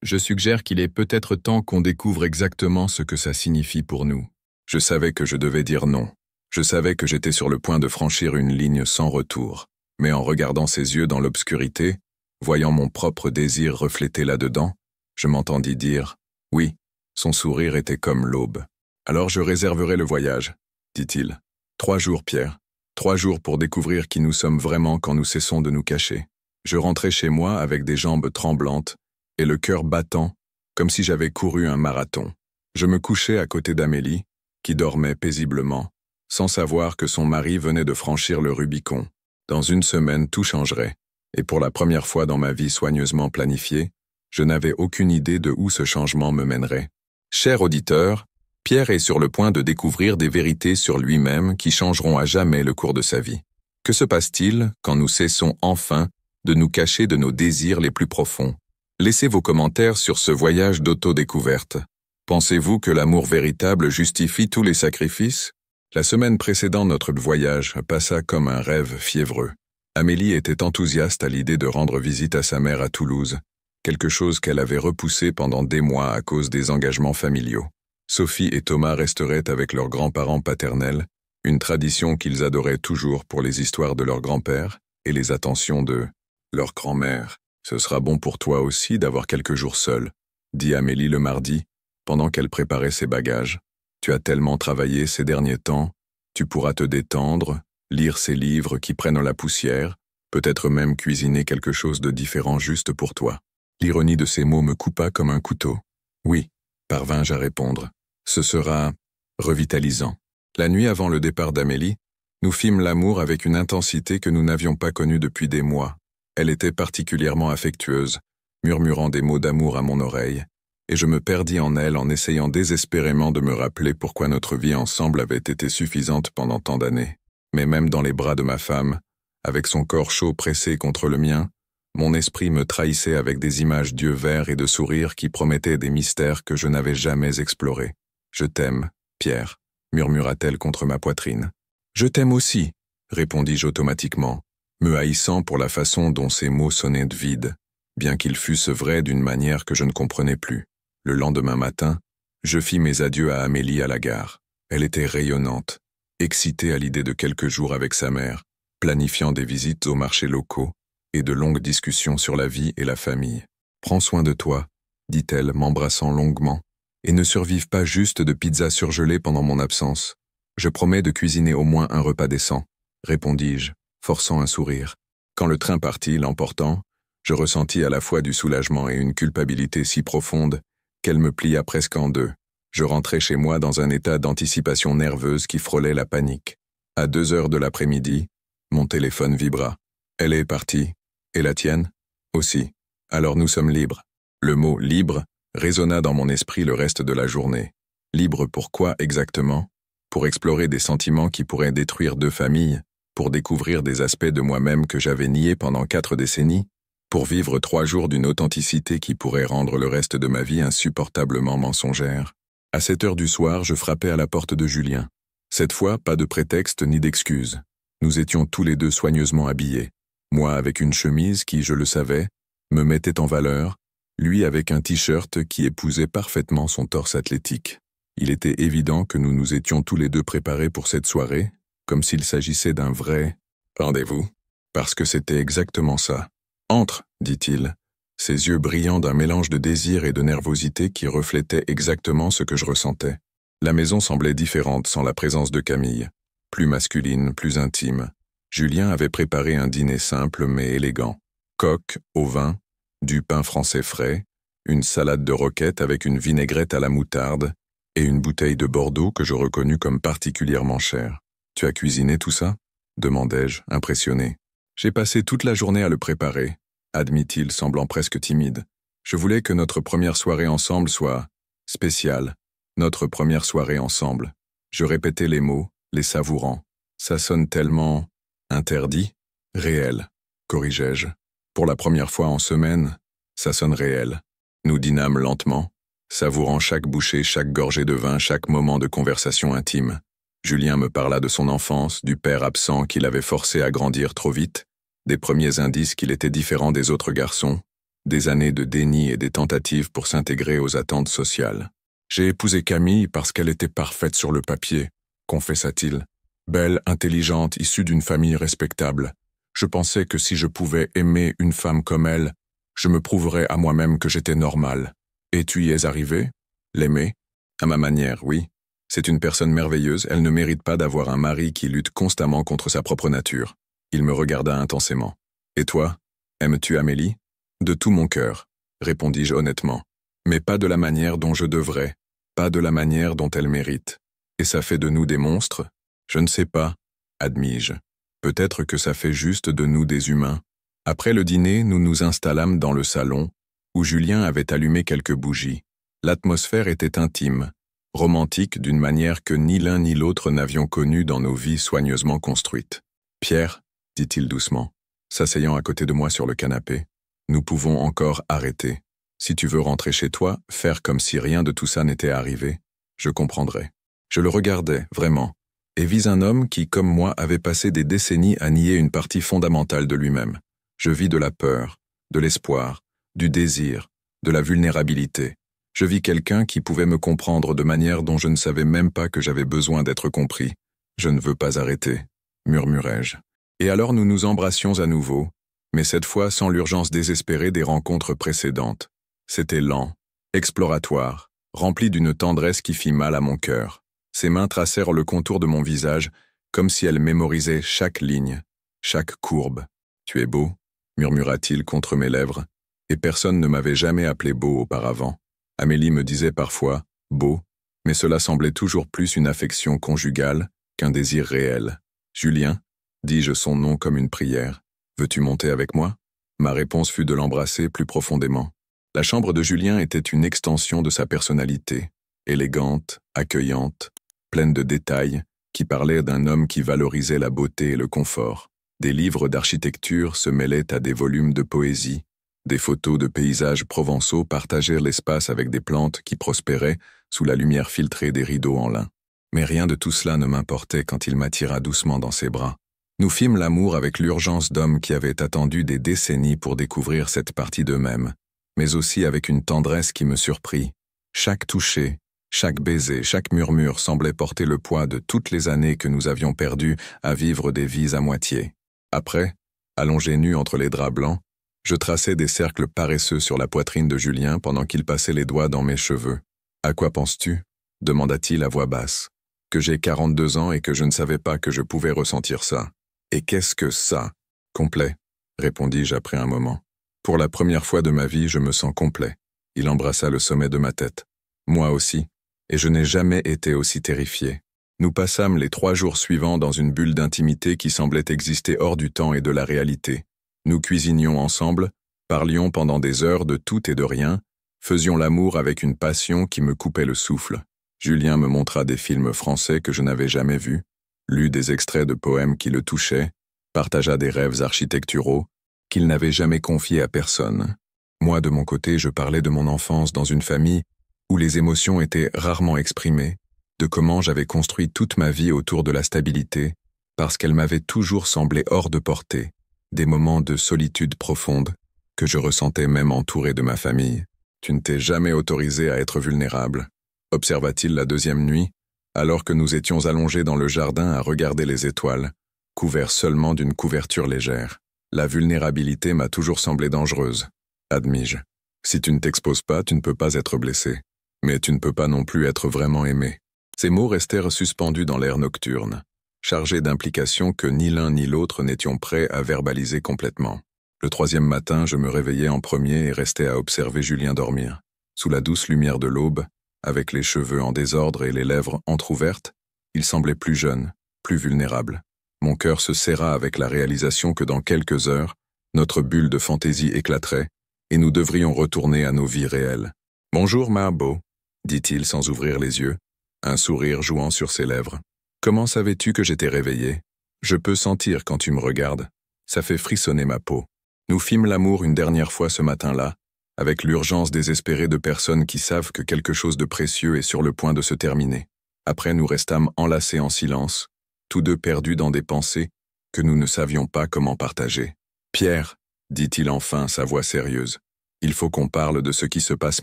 Je suggère qu'il est peut-être temps qu'on découvre exactement ce que ça signifie pour nous. Je savais que je devais dire non. Je savais que j'étais sur le point de franchir une ligne sans retour. Mais en regardant ses yeux dans l'obscurité, voyant mon propre désir reflété là-dedans, je m'entendis dire « Oui ». Son sourire était comme l'aube. « Alors je réserverai le voyage », dit-il. 3 jours, Pierre. 3 jours pour découvrir qui nous sommes vraiment quand nous cessons de nous cacher. Je rentrai chez moi avec des jambes tremblantes et le cœur battant, comme si j'avais couru un marathon. Je me couchai à côté d'Amélie, qui dormait paisiblement, sans savoir que son mari venait de franchir le Rubicon. Dans 1 semaine, tout changerait, et pour la première fois dans ma vie soigneusement planifiée, je n'avais aucune idée de où ce changement me mènerait. Cher auditeur, Pierre est sur le point de découvrir des vérités sur lui-même qui changeront à jamais le cours de sa vie. Que se passe-t-il quand nous cessons enfin de nous cacher de nos désirs les plus profonds? Laissez vos commentaires sur ce voyage d'autodécouverte. Pensez-vous que l'amour véritable justifie tous les sacrifices? La semaine précédant notre voyage passa comme un rêve fiévreux. Amélie était enthousiaste à l'idée de rendre visite à sa mère à Toulouse, quelque chose qu'elle avait repoussé pendant des mois à cause des engagements familiaux. Sophie et Thomas resteraient avec leurs grands-parents paternels, une tradition qu'ils adoraient toujours pour les histoires de leur grand-père et les attentions de leur grand-mère. « Ce sera bon pour toi aussi d'avoir quelques jours seul », dit Amélie le mardi, pendant qu'elle préparait ses bagages. « Tu as tellement travaillé ces derniers temps, tu pourras te détendre, lire ces livres qui prennent la poussière, peut-être même cuisiner quelque chose de différent juste pour toi. » L'ironie de ces mots me coupa comme un couteau. « Oui », parvins-je à répondre. « Ce sera revitalisant. » La nuit avant le départ d'Amélie, nous fîmes l'amour avec une intensité que nous n'avions pas connue depuis des mois. Elle était particulièrement affectueuse, murmurant des mots d'amour à mon oreille, et je me perdis en elle en essayant désespérément de me rappeler pourquoi notre vie ensemble avait été suffisante pendant tant d'années. Mais même dans les bras de ma femme, avec son corps chaud pressé contre le mien, mon esprit me trahissait avec des images d'yeux verts et de sourires qui promettaient des mystères que je n'avais jamais explorés. « Je t'aime, Pierre », murmura-t-elle contre ma poitrine. « Je t'aime aussi », répondis-je automatiquement, me haïssant pour la façon dont ces mots sonnaient vides, bien qu'ils fussent vrais d'une manière que je ne comprenais plus. Le lendemain matin, je fis mes adieux à Amélie à la gare. Elle était rayonnante, excitée à l'idée de quelques jours avec sa mère, planifiant des visites aux marchés locaux et de longues discussions sur la vie et la famille. « Prends soin de toi », dit-elle, m'embrassant longuement, « et ne survive pas juste de pizza surgelée pendant mon absence. Je promets de cuisiner au moins un repas décent, » répondis-je, forçant un sourire. Quand le train partit, l'emportant, je ressentis à la fois du soulagement et une culpabilité si profonde qu'elle me plia presque en deux. Je rentrai chez moi dans un état d'anticipation nerveuse qui frôlait la panique. À 2 heures de l'après-midi, mon téléphone vibra. Elle est partie. Et la tienne? Aussi. Alors nous sommes libres. Le mot « libre » résonna dans mon esprit le reste de la journée. Libre pour quoi exactement? Pour explorer des sentiments qui pourraient détruire 2 familles, pour découvrir des aspects de moi-même que j'avais niés pendant 4 décennies, pour vivre 3 jours d'une authenticité qui pourrait rendre le reste de ma vie insupportablement mensongère. À 7 heures du soir, je frappais à la porte de Julien. Cette fois, pas de prétexte ni d'excuse. Nous étions tous les deux soigneusement habillés. Moi avec une chemise qui, je le savais, me mettait en valeur, lui avec un t-shirt qui épousait parfaitement son torse athlétique. Il était évident que nous nous étions tous les deux préparés pour cette soirée, comme s'il s'agissait d'un vrai rendez-vous, parce que c'était exactement ça. « Entre », dit-il, ses yeux brillants d'un mélange de désir et de nervosité qui reflétaient exactement ce que je ressentais. La maison semblait différente sans la présence de Camille, plus masculine, plus intime. Julien avait préparé un dîner simple mais élégant. Coq au vin, du pain français frais, une salade de roquettes avec une vinaigrette à la moutarde et une bouteille de Bordeaux que je reconnus comme particulièrement chère. « Tu as cuisiné tout ça ?» demandai-je, impressionné. « J'ai passé toute la journée à le préparer », admit-il, semblant presque timide. « Je voulais que notre première soirée ensemble soit spéciale. Notre première soirée ensemble. » Je répétais les mots, les savourant. « Ça sonne tellement interdit, réel, » corrigeai-je. Pour la première fois en semaine, ça sonne réel. Nous dînâmes lentement, savourant chaque bouchée, chaque gorgée de vin, chaque moment de conversation intime. Julien me parla de son enfance, du père absent qui l'avait forcé à grandir trop vite, des premiers indices qu'il était différent des autres garçons, des années de déni et des tentatives pour s'intégrer aux attentes sociales. « J'ai épousé Camille parce qu'elle était parfaite sur le papier », confessa-t-il. « Belle, intelligente, issue d'une famille respectable. Je pensais que si je pouvais aimer une femme comme elle, je me prouverais à moi-même que j'étais normal. Et tu y es arrivé? L'aimer? À ma manière, oui. C'est une personne merveilleuse, elle ne mérite pas d'avoir un mari qui lutte constamment contre sa propre nature. » Il me regarda intensément. « Et toi, aimes-tu Amélie ?»« De tout mon cœur, » répondis-je honnêtement. « Mais pas de la manière dont je devrais, pas de la manière dont elle mérite. Et ça fait de nous des monstres? Je ne sais pas, admis-je. Peut-être que ça fait juste de nous des humains. » Après le dîner, nous nous installâmes dans le salon, où Julien avait allumé quelques bougies. L'atmosphère était intime, romantique d'une manière que ni l'un ni l'autre n'avions connue dans nos vies soigneusement construites. « Pierre, » dit-il doucement, s'asseyant à côté de moi sur le canapé, « nous pouvons encore arrêter. Si tu veux rentrer chez toi, faire comme si rien de tout ça n'était arrivé, je comprendrai. » Je le regardais, vraiment, et vis un homme qui, comme moi, avait passé des décennies à nier une partie fondamentale de lui-même. Je vis de la peur, de l'espoir, du désir, de la vulnérabilité. Je vis quelqu'un qui pouvait me comprendre de manière dont je ne savais même pas que j'avais besoin d'être compris. « Je ne veux pas arrêter », murmurai-je. Et alors nous nous embrassions à nouveau, mais cette fois sans l'urgence désespérée des rencontres précédentes. C'était lent, exploratoire, rempli d'une tendresse qui fit mal à mon cœur. Ses mains tracèrent le contour de mon visage, comme si elles mémorisaient chaque ligne, chaque courbe. « Tu es beau », murmura-t-il contre mes lèvres, et personne ne m'avait jamais appelé beau auparavant. Amélie me disait parfois « beau », mais cela semblait toujours plus une affection conjugale qu'un désir réel. « Julien », dis-je son nom comme une prière, « veux-tu monter avec moi ?» Ma réponse fut de l'embrasser plus profondément. La chambre de Julien était une extension de sa personnalité, élégante, accueillante, pleine de détails, qui parlait d'un homme qui valorisait la beauté et le confort. Des livres d'architecture se mêlaient à des volumes de poésie, des photos de paysages provençaux partagèrent l'espace avec des plantes qui prospéraient sous la lumière filtrée des rideaux en lin. Mais rien de tout cela ne m'importait quand il m'attira doucement dans ses bras. Nous fîmes l'amour avec l'urgence d'hommes qui avaient attendu des décennies pour découvrir cette partie d'eux-mêmes, mais aussi avec une tendresse qui me surprit. Chaque toucher, chaque baiser, chaque murmure semblait porter le poids de toutes les années que nous avions perdues à vivre des vies à moitié. Après, allongé nu entre les draps blancs, je traçais des cercles paresseux sur la poitrine de Julien pendant qu'il passait les doigts dans mes cheveux. « À quoi penses-tu » demanda-t-il à voix basse. « Que j'ai 42 ans et que je ne savais pas que je pouvais ressentir ça. Et qu'est-ce que ça ?»« Complet » répondis-je après un moment. « Pour la première fois de ma vie, je me sens complet. » Il embrassa le sommet de ma tête. Moi aussi, et je n'ai jamais été aussi terrifié. Nous passâmes les 3 jours suivants dans une bulle d'intimité qui semblait exister hors du temps et de la réalité. Nous cuisinions ensemble, parlions pendant des heures de tout et de rien, faisions l'amour avec une passion qui me coupait le souffle. Julien me montra des films français que je n'avais jamais vus, lut des extraits de poèmes qui le touchaient, partagea des rêves architecturaux, qu'il n'avait jamais confié à personne. Moi, de mon côté, je parlais de mon enfance dans une famille où les émotions étaient rarement exprimées, de comment j'avais construit toute ma vie autour de la stabilité, parce qu'elle m'avait toujours semblé hors de portée, des moments de solitude profonde que je ressentais même entouré de ma famille. Tu ne t'es jamais autorisé à être vulnérable, observa-t-il la deuxième nuit, alors que nous étions allongés dans le jardin à regarder les étoiles, couverts seulement d'une couverture légère. La vulnérabilité m'a toujours semblé dangereuse, admis-je. Si tu ne t'exposes pas, tu ne peux pas être blessé. Mais tu ne peux pas non plus être vraiment aimé. Ces mots restèrent suspendus dans l'air nocturne, chargés d'implications que ni l'un ni l'autre n'étions prêts à verbaliser complètement. Le troisième matin, je me réveillai en premier et restai à observer Julien dormir. Sous la douce lumière de l'aube, avec les cheveux en désordre et les lèvres entr'ouvertes, il semblait plus jeune, plus vulnérable. Mon cœur se serra avec la réalisation que dans quelques heures, notre bulle de fantaisie éclaterait et nous devrions retourner à nos vies réelles. « Bonjour, Marbo », dit-il sans ouvrir les yeux, un sourire jouant sur ses lèvres. « Comment savais-tu que j'étais réveillé? Je peux sentir quand tu me regardes. Ça fait frissonner ma peau. » Nous fîmes l'amour une dernière fois ce matin-là, avec l'urgence désespérée de personnes qui savent que quelque chose de précieux est sur le point de se terminer. Après, nous restâmes enlacés en silence, tous deux perdus dans des pensées que nous ne savions pas comment partager. « Pierre, dit-il enfin, sa voix sérieuse, il faut qu'on parle de ce qui se passe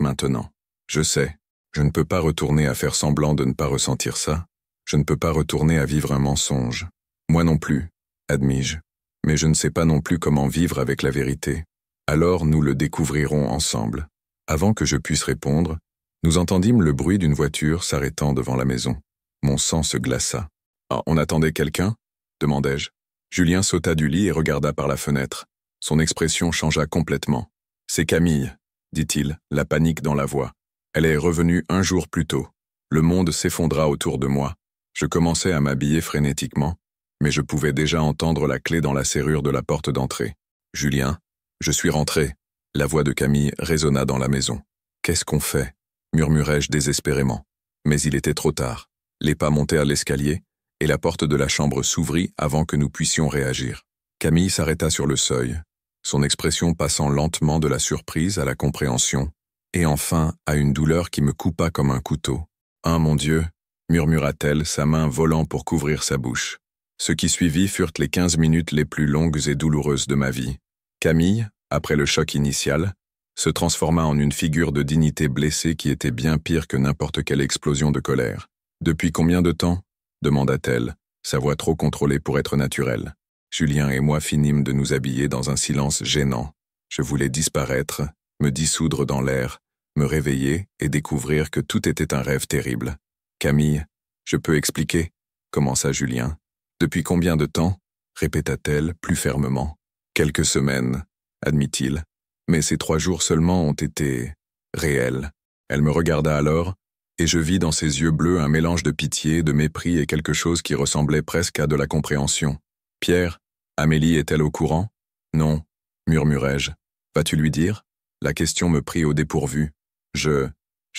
maintenant. Je sais, je ne peux pas retourner à faire semblant de ne pas ressentir ça. Je ne peux pas retourner à vivre un mensonge. Moi non plus, admis-je. Mais je ne sais pas non plus comment vivre avec la vérité. Alors nous le découvrirons ensemble. » Avant que je puisse répondre, nous entendîmes le bruit d'une voiture s'arrêtant devant la maison. Mon sang se glaça. « Ah, on attendait quelqu'un ?» demandai-je. Julien sauta du lit et regarda par la fenêtre. Son expression changea complètement. « C'est Camille, » dit-il, la panique dans la voix. « Elle est revenue un jour plus tôt. Le monde s'effondra autour de moi. Je commençais à m'habiller frénétiquement, mais je pouvais déjà entendre la clé dans la serrure de la porte d'entrée. « Julien, je suis rentré. » La voix de Camille résonna dans la maison. « Qu'est-ce qu'on fait ?» murmurai-je désespérément. Mais il était trop tard. Les pas montèrent l'escalier, et la porte de la chambre s'ouvrit avant que nous puissions réagir. Camille s'arrêta sur le seuil, son expression passant lentement de la surprise à la compréhension, et enfin à une douleur qui me coupa comme un couteau. « Ah, mon Dieu !» murmura-t-elle, sa main volant pour couvrir sa bouche. Ce qui suivit furent les 15 minutes les plus longues et douloureuses de ma vie. Camille, après le choc initial, se transforma en une figure de dignité blessée qui était bien pire que n'importe quelle explosion de colère. « Depuis combien de temps ?» demanda-t-elle, sa voix trop contrôlée pour être naturelle. Julien et moi finîmes de nous habiller dans un silence gênant. Je voulais disparaître, me dissoudre dans l'air, me réveiller et découvrir que tout était un rêve terrible. « Camille, je peux expliquer ?» commença Julien. « Depuis combien de temps ?» répéta-t-elle plus fermement. « Quelques semaines, » admit-il, mais ces 3 jours seulement ont été réels. Elle me regarda alors, et je vis dans ses yeux bleus un mélange de pitié, de mépris et quelque chose qui ressemblait presque à de la compréhension. « Pierre, Amélie est-elle au courant ?»« Non, » murmurai-je. « Vas-tu lui dire ?» La question me prit au dépourvu. « Je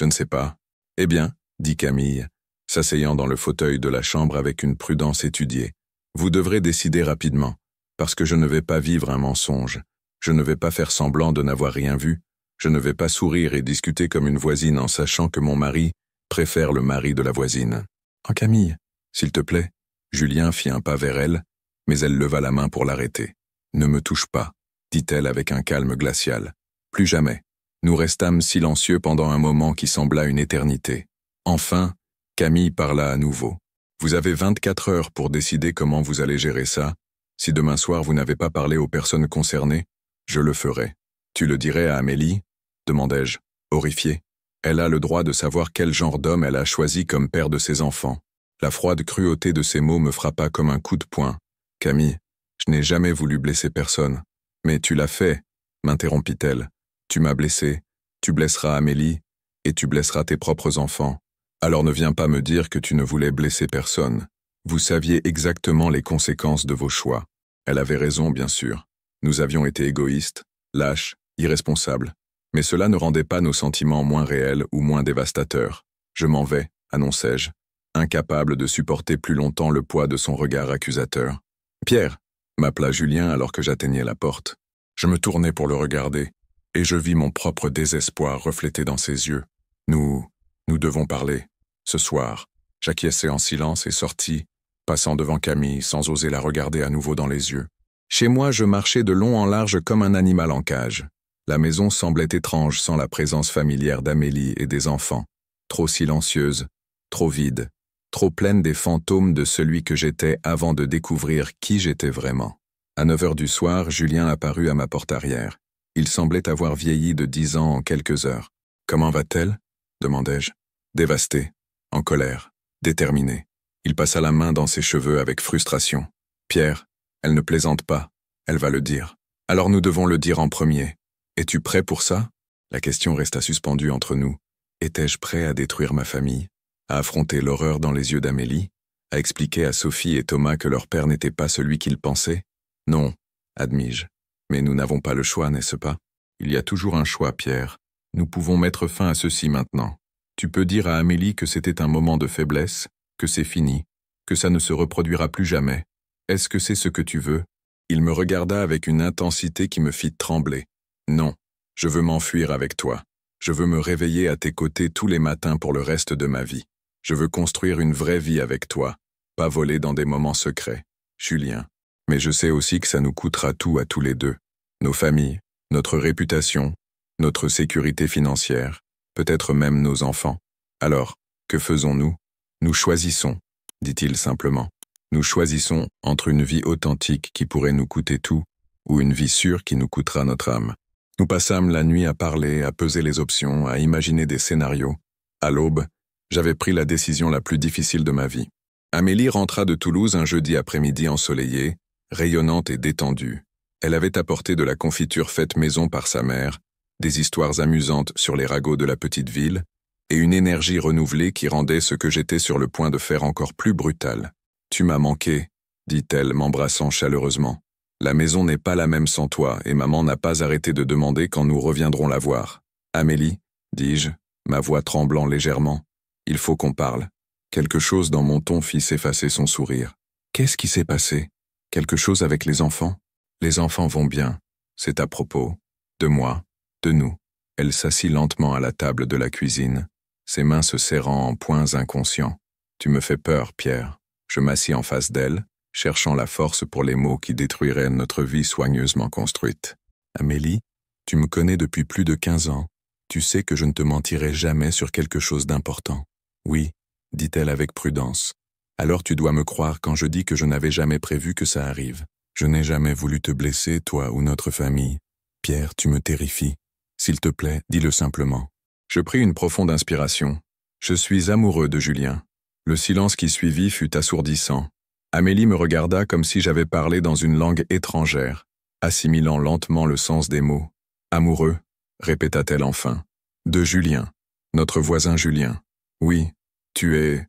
ne sais pas. »« Eh bien, » dit Camille, s'asseyant dans le fauteuil de la chambre avec une prudence étudiée. « Vous devrez décider rapidement, parce que je ne vais pas vivre un mensonge. Je ne vais pas faire semblant de n'avoir rien vu. Je ne vais pas sourire et discuter comme une voisine en sachant que mon mari préfère le mari de la voisine. »« Oh Camille, s'il te plaît. » Julien fit un pas vers elle, mais elle leva la main pour l'arrêter. « Ne me touche pas, » dit-elle avec un calme glacial. « Plus jamais. » Nous restâmes silencieux pendant un moment qui sembla une éternité. Enfin, Camille parla à nouveau. « Vous avez 24 heures pour décider comment vous allez gérer ça. Si demain soir vous n'avez pas parlé aux personnes concernées, je le ferai. »« Tu le dirais à Amélie ?» demandai-je, horrifié. « Elle a le droit de savoir quel genre d'homme elle a choisi comme père de ses enfants. » La froide cruauté de ces mots me frappa comme un coup de poing. « Camille, je n'ai jamais voulu blesser personne. »« Mais tu l'as fait, » m'interrompit-elle. « Tu m'as blessé, tu blesseras Amélie, et tu blesseras tes propres enfants. Alors ne viens pas me dire que tu ne voulais blesser personne. Vous saviez exactement les conséquences de vos choix. » Elle avait raison, bien sûr. Nous avions été égoïstes, lâches, irresponsables. Mais cela ne rendait pas nos sentiments moins réels ou moins dévastateurs. « Je m'en vais, » annonçai-je, incapable de supporter plus longtemps le poids de son regard accusateur. « Pierre !» m'appela Julien alors que j'atteignais la porte. Je me tournai pour le regarder, et je vis mon propre désespoir reflété dans ses yeux. Nous devons parler. Ce soir, j'acquiesçai en silence et sortis, passant devant Camille sans oser la regarder à nouveau dans les yeux. Chez moi, je marchais de long en large comme un animal en cage. La maison semblait étrange sans la présence familière d'Amélie et des enfants, trop silencieuse, trop vide, trop pleine des fantômes de celui que j'étais avant de découvrir qui j'étais vraiment. À 9 heures du soir, Julien apparut à ma porte arrière. Il semblait avoir vieilli de 10 ans en quelques heures. « Comment va-t-elle » demandai-je. Dévasté, en colère, déterminé. Il passa la main dans ses cheveux avec frustration. « Pierre, elle ne plaisante pas, elle va le dire. Alors nous devons le dire en premier. Es-tu prêt pour ça ?» La question resta suspendue entre nous. Étais-je prêt à détruire ma famille, à affronter l'horreur dans les yeux d'Amélie, à expliquer à Sophie et Thomas que leur père n'était pas celui qu'ils pensaient? Non, admis-je. Mais nous n'avons pas le choix, n'est-ce pas? Il y a toujours un choix, Pierre. Nous pouvons mettre fin à ceci maintenant. Tu peux dire à Amélie que c'était un moment de faiblesse, que c'est fini, que ça ne se reproduira plus jamais. Est-ce que c'est ce que tu veux? Il me regarda avec une intensité qui me fit trembler. Non, je veux m'enfuir avec toi. Je veux me réveiller à tes côtés tous les matins pour le reste de ma vie. Je veux construire une vraie vie avec toi, pas voler dans des moments secrets. Julien. Mais je sais aussi que ça nous coûtera tout à tous les deux. Nos familles, notre réputation, notre sécurité financière, peut-être même nos enfants. Alors, que faisons-nous? Nous choisissons, dit-il simplement. Nous choisissons entre une vie authentique qui pourrait nous coûter tout, ou une vie sûre qui nous coûtera notre âme. Nous passâmes la nuit à parler, à peser les options, à imaginer des scénarios. À l'aube, j'avais pris la décision la plus difficile de ma vie. Amélie rentra de Toulouse un jeudi après-midi ensoleillé, rayonnante et détendue. Elle avait apporté de la confiture faite maison par sa mère, des histoires amusantes sur les ragots de la petite ville, et une énergie renouvelée qui rendait ce que j'étais sur le point de faire encore plus brutal. « Tu m'as manqué », dit-elle, m'embrassant chaleureusement. « La maison n'est pas la même sans toi, et maman n'a pas arrêté de demander quand nous reviendrons la voir. »« Amélie, » dis-je, ma voix tremblant légèrement, « il faut qu'on parle. » Quelque chose dans mon ton fit s'effacer son sourire. « Qu'est-ce qui s'est passé? Quelque chose avec les enfants? » « Les enfants vont bien. C'est à propos. De moi, de nous. » Elle s'assit lentement à la table de la cuisine, ses mains se serrant en poings inconscients. « Tu me fais peur, Pierre. » Je m'assis en face d'elle, cherchant la force pour les mots qui détruiraient notre vie soigneusement construite. « Amélie, tu me connais depuis plus de 15 ans. Tu sais que je ne te mentirai jamais sur quelque chose d'important. »« Oui, » dit-elle avec prudence. « Alors tu dois me croire quand je dis que je n'avais jamais prévu que ça arrive. Je n'ai jamais voulu te blesser, toi ou notre famille. Pierre, tu me terrifies. S'il te plaît, dis-le simplement. » Je pris une profonde inspiration. Je suis amoureux de Julien. Le silence qui suivit fut assourdissant. Amélie me regarda comme si j'avais parlé dans une langue étrangère, assimilant lentement le sens des mots. « Amoureux » répéta-t-elle enfin. « De Julien. Notre voisin Julien. Oui, tu es...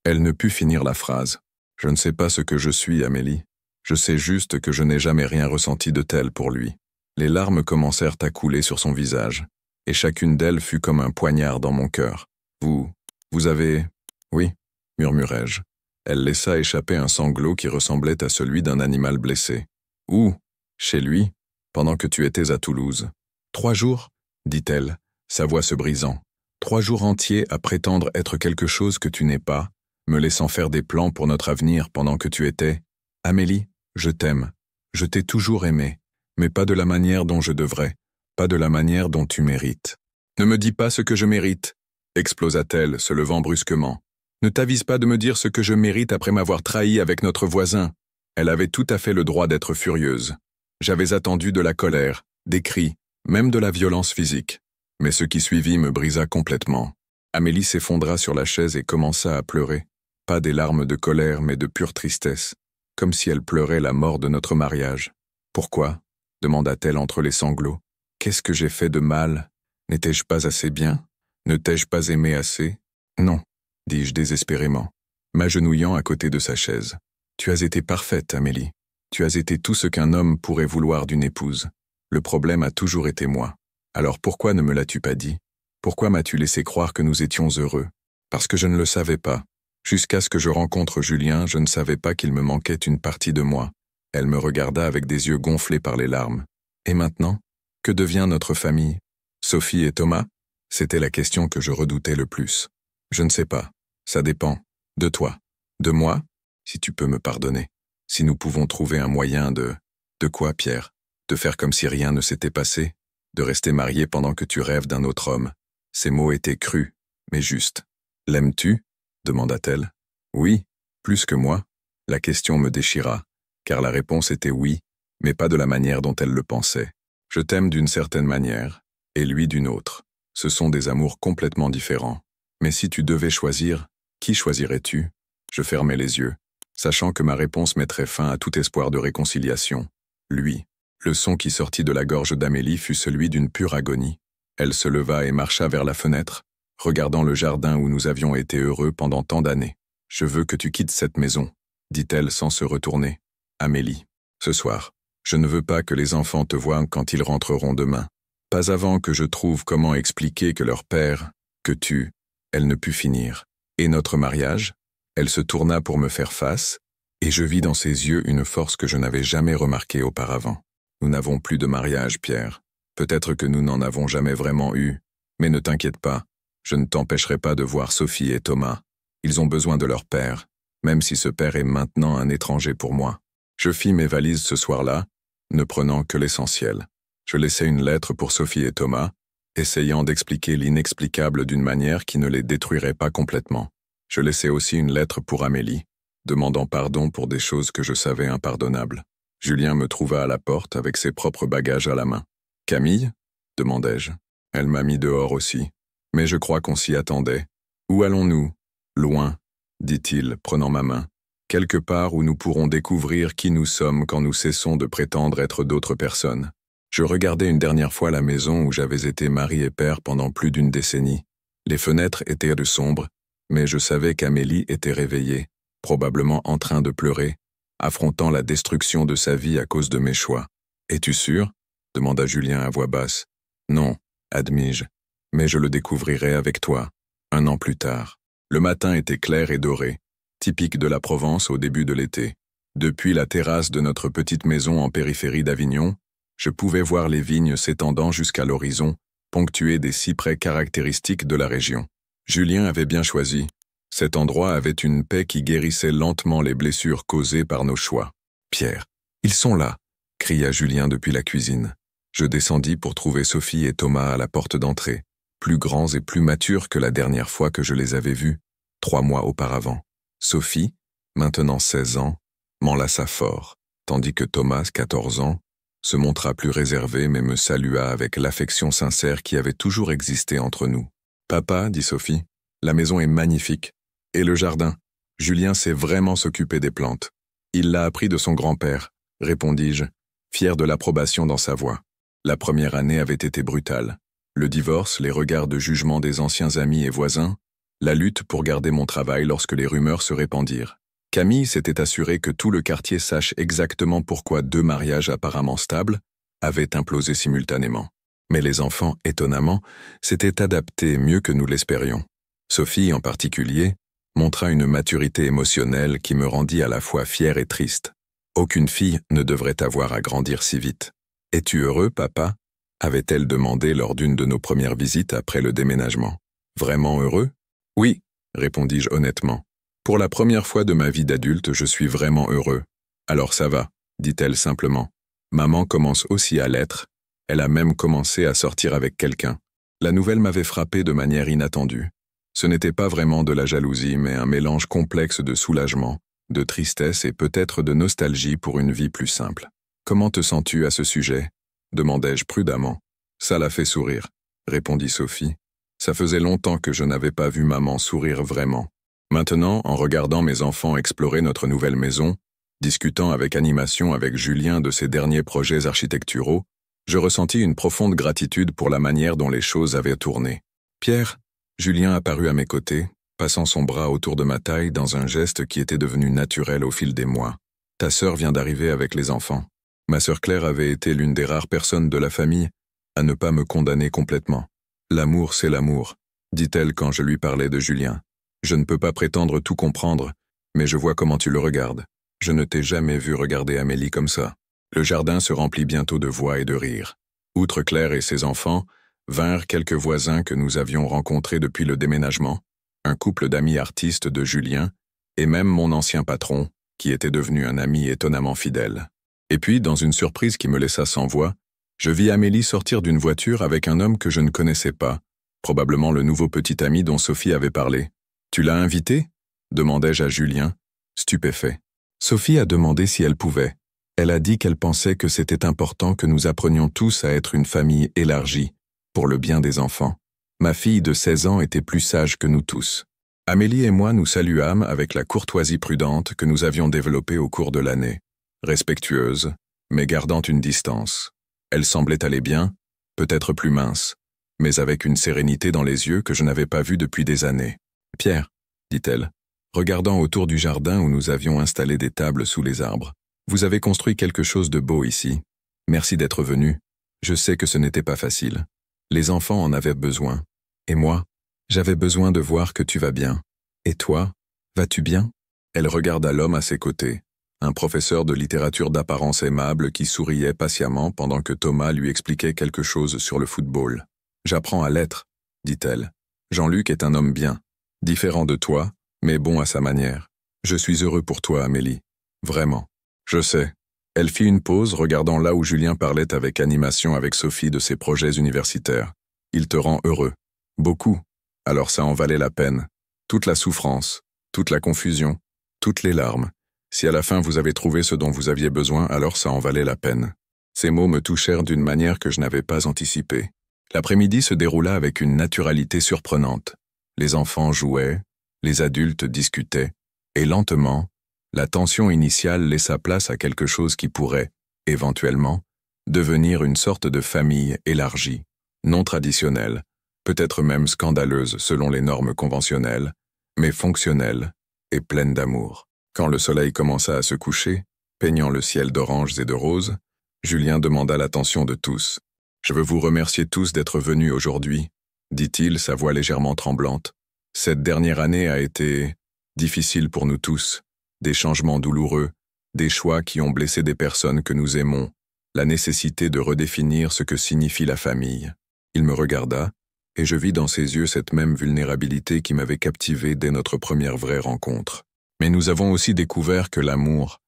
Elle ne put finir la phrase. Je ne sais pas ce que je suis, Amélie. Je sais juste que je n'ai jamais rien ressenti de tel pour lui. Les larmes commencèrent à couler sur son visage, et chacune d'elles fut comme un poignard dans mon cœur. Vous avez... Oui, murmurai-je. Elle laissa échapper un sanglot qui ressemblait à celui d'un animal blessé. Où? Chez lui, pendant que tu étais à Toulouse. 3 jours, dit-elle, sa voix se brisant. 3 jours entiers à prétendre être quelque chose que tu n'es pas, me laissant faire des plans pour notre avenir pendant que tu étais... Amélie, je t'aime. Je t'ai toujours aimé, mais pas de la manière dont je devrais, pas de la manière dont tu mérites. Ne me dis pas ce que je mérite, explosa-t-elle, se levant brusquement. Ne t'avise pas de me dire ce que je mérite après m'avoir trahi avec notre voisin. Elle avait tout à fait le droit d'être furieuse. J'avais attendu de la colère, des cris, même de la violence physique. Mais ce qui suivit me brisa complètement. Amélie s'effondra sur la chaise et commença à pleurer. Pas des larmes de colère, mais de pure tristesse, comme si elle pleurait la mort de notre mariage. « Pourquoi » demanda-t-elle entre les sanglots. « Qu'est-ce que j'ai fait de mal? N'étais-je pas assez bien? Ne t'ai-je pas aimé assez ?»« Non » dis-je désespérément, m'agenouillant à côté de sa chaise. « Tu as été parfaite, Amélie. Tu as été tout ce qu'un homme pourrait vouloir d'une épouse. Le problème a toujours été moi. Alors pourquoi ne me l'as-tu pas dit? Pourquoi m'as-tu laissé croire que nous étions heureux? Parce que je ne le savais pas. Jusqu'à ce que je rencontre Julien, je ne savais pas qu'il me manquait une partie de moi. Elle me regarda avec des yeux gonflés par les larmes. Et maintenant, que devient notre famille? Sophie et Thomas? C'était la question que je redoutais le plus. Je ne sais pas. Ça dépend. De toi. De moi? Si tu peux me pardonner. Si nous pouvons trouver un moyen de... De quoi, Pierre? De faire comme si rien ne s'était passé? De rester marié pendant que tu rêves d'un autre homme? Ces mots étaient crus, mais justes. L'aimes-tu? Demanda-t-elle. Oui, plus que moi. La question me déchira, car la réponse était oui, mais pas de la manière dont elle le pensait. Je t'aime d'une certaine manière, et lui d'une autre. Ce sont des amours complètement différents. Mais si tu devais choisir, qui choisirais-tu? Je fermai les yeux, sachant que ma réponse mettrait fin à tout espoir de réconciliation. Lui. Le son qui sortit de la gorge d'Amélie fut celui d'une pure agonie. Elle se leva et marcha vers la fenêtre, regardant le jardin où nous avions été heureux pendant tant d'années. « Je veux que tu quittes cette maison », dit-elle sans se retourner. « Amélie, ce soir, je ne veux pas que les enfants te voient quand ils rentreront demain. Pas avant que je trouve comment expliquer que leur père, que tu, elle ne put finir. Et notre mariage? » Elle se tourna pour me faire face, et je vis dans ses yeux une force que je n'avais jamais remarquée auparavant. Nous n'avons plus de mariage, Pierre. Peut-être que nous n'en avons jamais vraiment eu, mais ne t'inquiète pas, je ne t'empêcherai pas de voir Sophie et Thomas. Ils ont besoin de leur père, même si ce père est maintenant un étranger pour moi. Je fis mes valises ce soir-là, ne prenant que l'essentiel. Je laissai une lettre pour Sophie et Thomas, essayant d'expliquer l'inexplicable d'une manière qui ne les détruirait pas complètement. Je laissai aussi une lettre pour Amélie, demandant pardon pour des choses que je savais impardonnables. Julien me trouva à la porte avec ses propres bagages à la main. « Camille ?» demandai-je. Elle m'a mis dehors aussi. Mais je crois qu'on s'y attendait. « Où allons-nous ?»« Loin, » dit-il, prenant ma main. « Quelque part où nous pourrons découvrir qui nous sommes quand nous cessons de prétendre être d'autres personnes. » Je regardai une dernière fois la maison où j'avais été mari et père pendant plus d'une décennie. Les fenêtres étaient de sombres, mais je savais qu'Amélie était réveillée, probablement en train de pleurer, affrontant la destruction de sa vie à cause de mes choix. « Es-tu sûr ?» demanda Julien à voix basse. « Non, admis-je, mais je le découvrirai avec toi, 1 an plus tard. » Le matin était clair et doré, typique de la Provence au début de l'été. Depuis la terrasse de notre petite maison en périphérie d'Avignon, je pouvais voir les vignes s'étendant jusqu'à l'horizon, ponctuées des cyprès caractéristiques de la région. Julien avait bien choisi. Cet endroit avait une paix qui guérissait lentement les blessures causées par nos choix. « Pierre, ils sont là !» cria Julien depuis la cuisine. Je descendis pour trouver Sophie et Thomas à la porte d'entrée, plus grands et plus matures que la dernière fois que je les avais vus, 3 mois auparavant. Sophie, maintenant 16 ans, m'enlaça fort, tandis que Thomas, 14 ans, se montra plus réservé mais me salua avec l'affection sincère qui avait toujours existé entre nous. « Papa, dit Sophie, la maison est magnifique. Et le jardin? Julien sait vraiment s'occuper des plantes. Il l'a appris de son grand-père, répondis-je, fier de l'approbation dans sa voix. La première année avait été brutale. Le divorce, les regards de jugement des anciens amis et voisins, la lutte pour garder mon travail lorsque les rumeurs se répandirent. Camille s'était assurée que tout le quartier sache exactement pourquoi 2 mariages apparemment stables avaient implosé simultanément. Mais les enfants, étonnamment, s'étaient adaptés mieux que nous l'espérions. Sophie, en particulier, montra une maturité émotionnelle qui me rendit à la fois fier et triste. Aucune fille ne devrait avoir à grandir si vite. « Es-tu heureux, papa ?» avait-elle demandé lors d'une de nos premières visites après le déménagement. « Vraiment heureux ?»« Oui, » répondis-je honnêtement. « Pour la première fois de ma vie d'adulte, je suis vraiment heureux. »« Alors ça va, » dit-elle simplement. « Maman commence aussi à l'être. Elle a même commencé à sortir avec quelqu'un. » La nouvelle m'avait frappé de manière inattendue. Ce n'était pas vraiment de la jalousie, mais un mélange complexe de soulagement, de tristesse et peut-être de nostalgie pour une vie plus simple. « Comment te sens-tu à ce sujet ?» demandai-je prudemment. « Ça l'a fait sourire », répondit Sophie. Ça faisait longtemps que je n'avais pas vu maman sourire vraiment. Maintenant, en regardant mes enfants explorer notre nouvelle maison, discutant avec animation avec Julien de ses derniers projets architecturaux, je ressentis une profonde gratitude pour la manière dont les choses avaient tourné. « Pierre », Julien apparut à mes côtés, passant son bras autour de ma taille dans un geste qui était devenu naturel au fil des mois. « Ta sœur vient d'arriver avec les enfants. » Ma sœur Claire avait été l'une des rares personnes de la famille à ne pas me condamner complètement. « L'amour, c'est l'amour », dit-elle quand je lui parlais de Julien. « Je ne peux pas prétendre tout comprendre, mais je vois comment tu le regardes. » Je ne t'ai jamais vu regarder Amélie comme ça. Le jardin se remplit bientôt de voix et de rires. Outre Claire et ses enfants, vinrent quelques voisins que nous avions rencontrés depuis le déménagement, un couple d'amis artistes de Julien, et même mon ancien patron, qui était devenu un ami étonnamment fidèle. Et puis, dans une surprise qui me laissa sans voix, je vis Amélie sortir d'une voiture avec un homme que je ne connaissais pas, probablement le nouveau petit ami dont Sophie avait parlé. « Tu l'as invité ?» demandai-je à Julien, stupéfait. Sophie a demandé si elle pouvait. Elle a dit qu'elle pensait que c'était important que nous apprenions tous à être une famille élargie, pour le bien des enfants. Ma fille de 16 ans était plus sage que nous tous. Amélie et moi nous saluâmes avec la courtoisie prudente que nous avions développée au cours de l'année, respectueuse, mais gardant une distance. Elle semblait aller bien, peut-être plus mince, mais avec une sérénité dans les yeux que je n'avais pas vue depuis des années. « Pierre, » dit-elle, regardant autour du jardin où nous avions installé des tables sous les arbres. « Vous avez construit quelque chose de beau ici. Merci d'être venu. Je sais que ce n'était pas facile. Les enfants en avaient besoin. Et moi, j'avais besoin de voir que tu vas bien. Et toi, vas-tu bien ?» Elle regarda l'homme à ses côtés, un professeur de littérature d'apparence aimable qui souriait patiemment pendant que Thomas lui expliquait quelque chose sur le football. « J'apprends à l'être, » dit-elle. « Jean-Luc est un homme bien, différent de toi, mais bon à sa manière. Je suis heureux pour toi, Amélie. Vraiment. Je sais. » Elle fit une pause, regardant là où Julien parlait avec animation avec Sophie de ses projets universitaires. « Il te rend heureux. Beaucoup. Alors ça en valait la peine. Toute la souffrance, toute la confusion, toutes les larmes. Si à la fin vous avez trouvé ce dont vous aviez besoin, alors ça en valait la peine. » Ces mots me touchèrent d'une manière que je n'avais pas anticipée. L'après-midi se déroula avec une naturalité surprenante. Les enfants jouaient, les adultes discutaient, et lentement, la tension initiale laissa place à quelque chose qui pourrait, éventuellement, devenir une sorte de famille élargie, non traditionnelle, peut-être même scandaleuse selon les normes conventionnelles, mais fonctionnelle et pleine d'amour. Quand le soleil commença à se coucher, peignant le ciel d'oranges et de roses, Julien demanda l'attention de tous. « Je veux vous remercier tous d'être venus aujourd'hui, » dit-il, sa voix légèrement tremblante. « Cette dernière année a été difficile pour nous tous. Des changements douloureux, des choix qui ont blessé des personnes que nous aimons, la nécessité de redéfinir ce que signifie la famille. » Il me regarda, et je vis dans ses yeux cette même vulnérabilité qui m'avait captivé dès notre première vraie rencontre. Mais nous avons aussi découvert que l'amour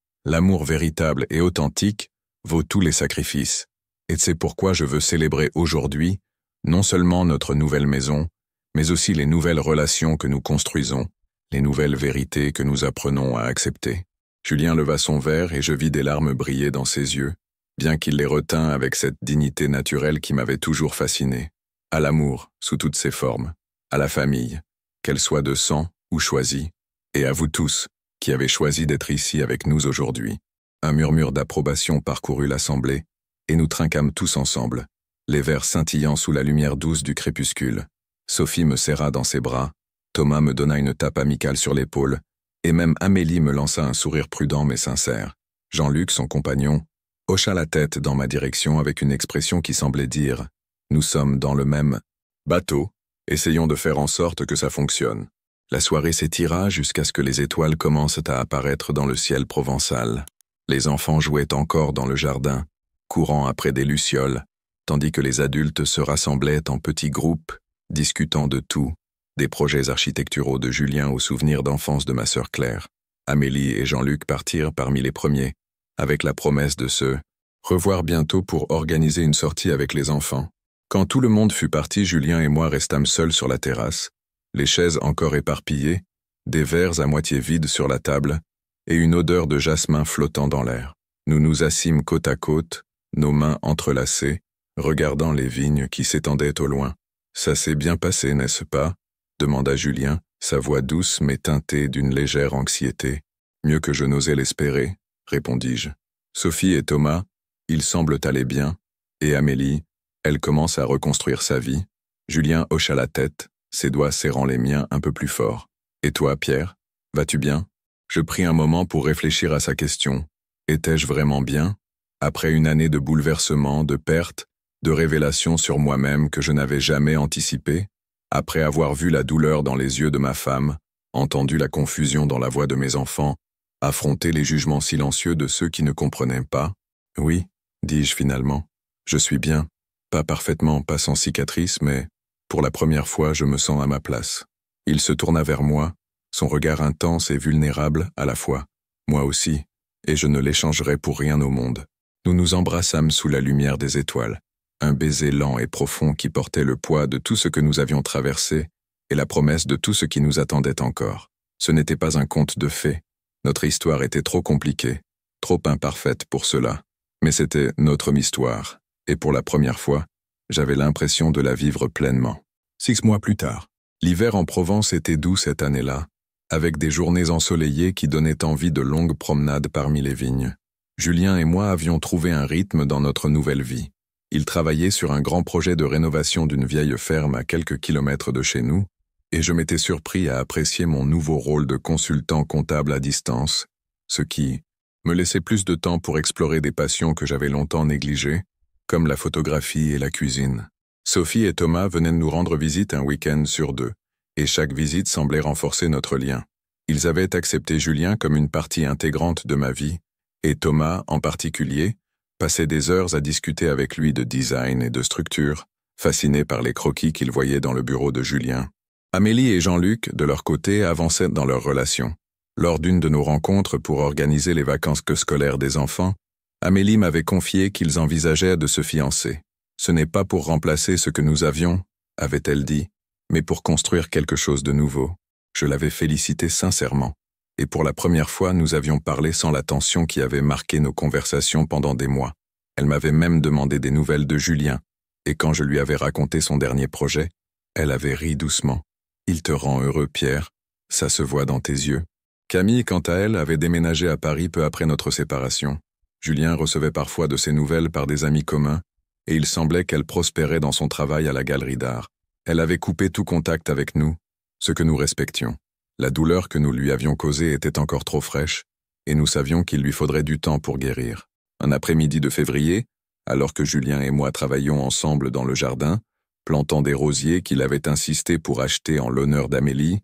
véritable et authentique, vaut tous les sacrifices. Et c'est pourquoi je veux célébrer aujourd'hui, non seulement notre nouvelle maison, mais aussi les nouvelles relations que nous construisons, les nouvelles vérités que nous apprenons à accepter. Julien leva son verre et je vis des larmes briller dans ses yeux, bien qu'il les retint avec cette dignité naturelle qui m'avait toujours fasciné. À l'amour, sous toutes ses formes, à la famille, qu'elle soit de sang ou choisie, et à vous tous, qui avez choisi d'être ici avec nous aujourd'hui. Un murmure d'approbation parcourut l'assemblée, et nous trinquâmes tous ensemble, les verres scintillant sous la lumière douce du crépuscule. Sophie me serra dans ses bras, Thomas me donna une tape amicale sur l'épaule, et même Amélie me lança un sourire prudent mais sincère. Jean-Luc, son compagnon, hocha la tête dans ma direction avec une expression qui semblait dire « Nous sommes dans le même bateau, essayons de faire en sorte que ça fonctionne. » La soirée s'étira jusqu'à ce que les étoiles commencent à apparaître dans le ciel provençal. Les enfants jouaient encore dans le jardin, courant après des lucioles, tandis que les adultes se rassemblaient en petits groupes, discutant de tout, des projets architecturaux de Julien aux souvenirs d'enfance de ma sœur Claire. Amélie et Jean-Luc partirent parmi les premiers, avec la promesse de se revoir bientôt pour organiser une sortie avec les enfants. Quand tout le monde fut parti, Julien et moi restâmes seuls sur la terrasse, les chaises encore éparpillées, des verres à moitié vides sur la table, et une odeur de jasmin flottant dans l'air. Nous nous assîmes côte à côte, nos mains entrelacées, regardant les vignes qui s'étendaient au loin. « Ça s'est bien passé, n'est-ce pas ?» demanda Julien, sa voix douce mais teintée d'une légère anxiété. « Mieux que je n'osais l'espérer, » répondis-je. Sophie et Thomas, ils semblent aller bien, et Amélie, elle commence à reconstruire sa vie. Julien hocha la tête, ses doigts serrant les miens un peu plus fort. « Et toi, Pierre, vas-tu bien ?» Je pris un moment pour réfléchir à sa question. Étais-je vraiment bien? Après une année de bouleversements, de pertes, de révélations sur moi-même que je n'avais jamais anticipées, après avoir vu la douleur dans les yeux de ma femme, entendu la confusion dans la voix de mes enfants, Affronter les jugements silencieux de ceux qui ne comprenaient pas. Oui, dis-je finalement. Je suis bien. Pas parfaitement, pas sans cicatrice, mais pour la première fois, je me sens à ma place. Il se tourna vers moi, son regard intense et vulnérable à la fois. Moi aussi, et je ne l'échangerai pour rien au monde. Nous nous embrassâmes sous la lumière des étoiles. Un baiser lent et profond qui portait le poids de tout ce que nous avions traversé et la promesse de tout ce qui nous attendait encore. Ce n'était pas un conte de fées. Notre histoire était trop compliquée, trop imparfaite pour cela. Mais c'était notre histoire, et pour la première fois, j'avais l'impression de la vivre pleinement. 6 mois plus tard, l'hiver en Provence était doux cette année-là, avec des journées ensoleillées qui donnaient envie de longues promenades parmi les vignes. Julien et moi avions trouvé un rythme dans notre nouvelle vie. Il travaillait sur un grand projet de rénovation d'une vieille ferme à quelques kilomètres de chez nous, et je m'étais surpris à apprécier mon nouveau rôle de consultant comptable à distance, ce qui me laissait plus de temps pour explorer des passions que j'avais longtemps négligées, comme la photographie et la cuisine. Sophie et Thomas venaient de nous rendre visite un week-end sur 2, et chaque visite semblait renforcer notre lien. Ils avaient accepté Julien comme une partie intégrante de ma vie, et Thomas, en particulier, passait des heures à discuter avec lui de design et de structure, fasciné par les croquis qu'il voyait dans le bureau de Julien. Amélie et Jean-Luc, de leur côté, avançaient dans leur relation. Lors d'une de nos rencontres pour organiser les vacances scolaires des enfants, Amélie m'avait confié qu'ils envisageaient de se fiancer. Ce n'est pas pour remplacer ce que nous avions, avait-elle dit, mais pour construire quelque chose de nouveau. Je l'avais félicitée sincèrement, et pour la première fois nous avions parlé sans la tension qui avait marqué nos conversations pendant des mois. Elle m'avait même demandé des nouvelles de Julien, et quand je lui avais raconté son dernier projet, elle avait ri doucement. « Il te rend heureux, Pierre, ça se voit dans tes yeux. » Camille, quant à elle, avait déménagé à Paris peu après notre séparation. Julien recevait parfois de ses nouvelles par des amis communs, et il semblait qu'elle prospérait dans son travail à la galerie d'art. Elle avait coupé tout contact avec nous, ce que nous respections. La douleur que nous lui avions causée était encore trop fraîche, et nous savions qu'il lui faudrait du temps pour guérir. Un après-midi de février, alors que Julien et moi travaillions ensemble dans le jardin, plantant des rosiers qu'il avait insisté pour acheter en l'honneur d'Amélie,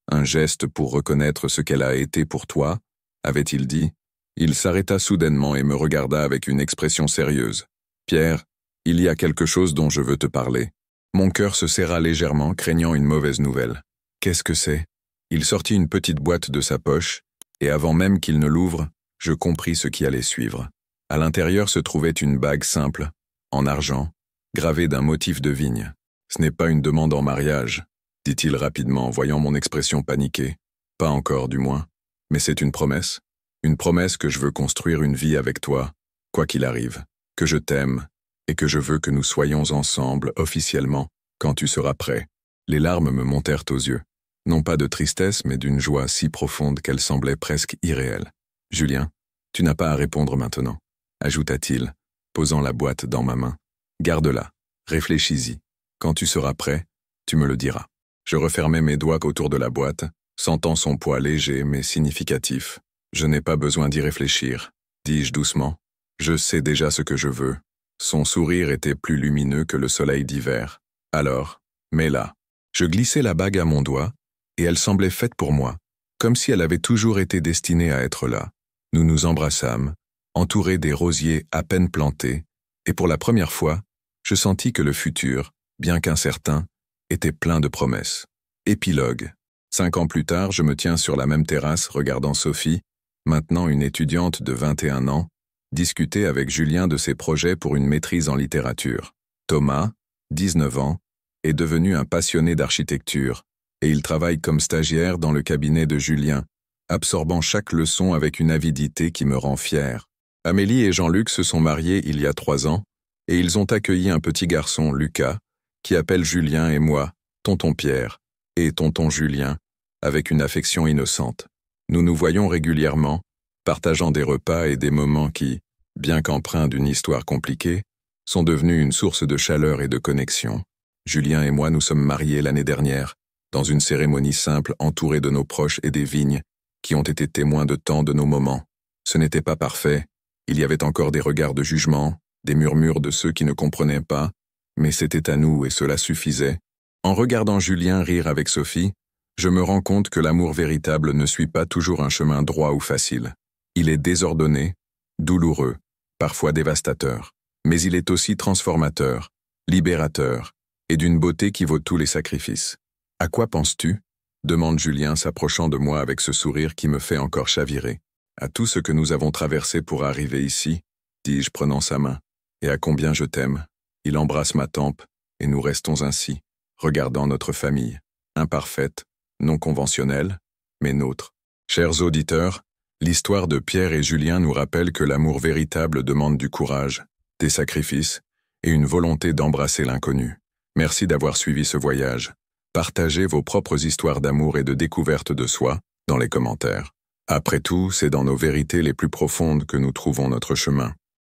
un geste pour reconnaître ce qu'elle a été pour toi, avait-il dit. Il s'arrêta soudainement et me regarda avec une expression sérieuse. « Pierre, il y a quelque chose dont je veux te parler. » Mon cœur se serra légèrement, craignant une mauvaise nouvelle. « Qu'est-ce que c'est ?» Il sortit une petite boîte de sa poche, et avant même qu'il ne l'ouvre, je compris ce qui allait suivre. À l'intérieur se trouvait une bague simple, en argent, gravée d'un motif de vigne. « Ce n'est pas une demande en mariage, » dit-il rapidement, voyant mon expression paniquée. « Pas encore, du moins. Mais c'est une promesse. Une promesse que je veux construire une vie avec toi, quoi qu'il arrive, que je t'aime, et que je veux que nous soyons ensemble, officiellement, quand tu seras prêt. » Les larmes me montèrent aux yeux. Non pas de tristesse, mais d'une joie si profonde qu'elle semblait presque irréelle. « Julien, tu n'as pas à répondre maintenant, » ajouta-t-il, posant la boîte dans ma main. « Garde-la, réfléchis-y. Quand tu seras prêt, tu me le diras. » Je refermai mes doigts autour de la boîte, sentant son poids léger mais significatif. « Je n'ai pas besoin d'y réfléchir, » dis-je doucement. « Je sais déjà ce que je veux. » Son sourire était plus lumineux que le soleil d'hiver. « Alors, mets-la. » Je glissai la bague à mon doigt, et elle semblait faite pour moi, comme si elle avait toujours été destinée à être là. Nous nous embrassâmes, entourés des rosiers à peine plantés, et pour la première fois, je sentis que le futur, bien qu'incertain, était plein de promesses. Épilogue. 5 ans plus tard, je me tiens sur la même terrasse regardant Sophie, maintenant une étudiante de 21 ans, discuter avec Julien de ses projets pour une maîtrise en littérature. Thomas, 19 ans, est devenu un passionné d'architecture, et il travaille comme stagiaire dans le cabinet de Julien, absorbant chaque leçon avec une avidité qui me rend fier. Amélie et Jean-Luc se sont mariés il y a 3 ans, et ils ont accueilli un petit garçon, Lucas, qui appelle Julien et moi, tonton Pierre, et tonton Julien, avec une affection innocente. Nous nous voyons régulièrement, partageant des repas et des moments qui, bien qu'empreints d'une histoire compliquée, sont devenus une source de chaleur et de connexion. Julien et moi nous sommes mariés l'année dernière, dans une cérémonie simple entourée de nos proches et des vignes, qui ont été témoins de tant de nos moments. Ce n'était pas parfait, il y avait encore des regards de jugement, des murmures de ceux qui ne comprenaient pas, mais c'était à nous et cela suffisait. En regardant Julien rire avec Sophie, Je me rends compte que l'amour véritable ne suit pas toujours un chemin droit ou facile. Il est désordonné, douloureux, parfois dévastateur, mais il est aussi transformateur, libérateur, et d'une beauté qui vaut tous les sacrifices. « À quoi penses-tu » demande Julien s'approchant de moi avec ce sourire qui me fait encore chavirer. « À tout ce que nous avons traversé pour arriver ici » dis-je prenant sa main. « Et à combien je t'aime » Il embrasse ma tempe, et nous restons ainsi, regardant notre famille, imparfaite, non conventionnelle, mais nôtre. Chers auditeurs, l'histoire de Pierre et Julien nous rappelle que l'amour véritable demande du courage, des sacrifices et une volonté d'embrasser l'inconnu. Merci d'avoir suivi ce voyage. Partagez vos propres histoires d'amour et de découverte de soi dans les commentaires. Après tout, c'est dans nos vérités les plus profondes que nous trouvons notre chemin.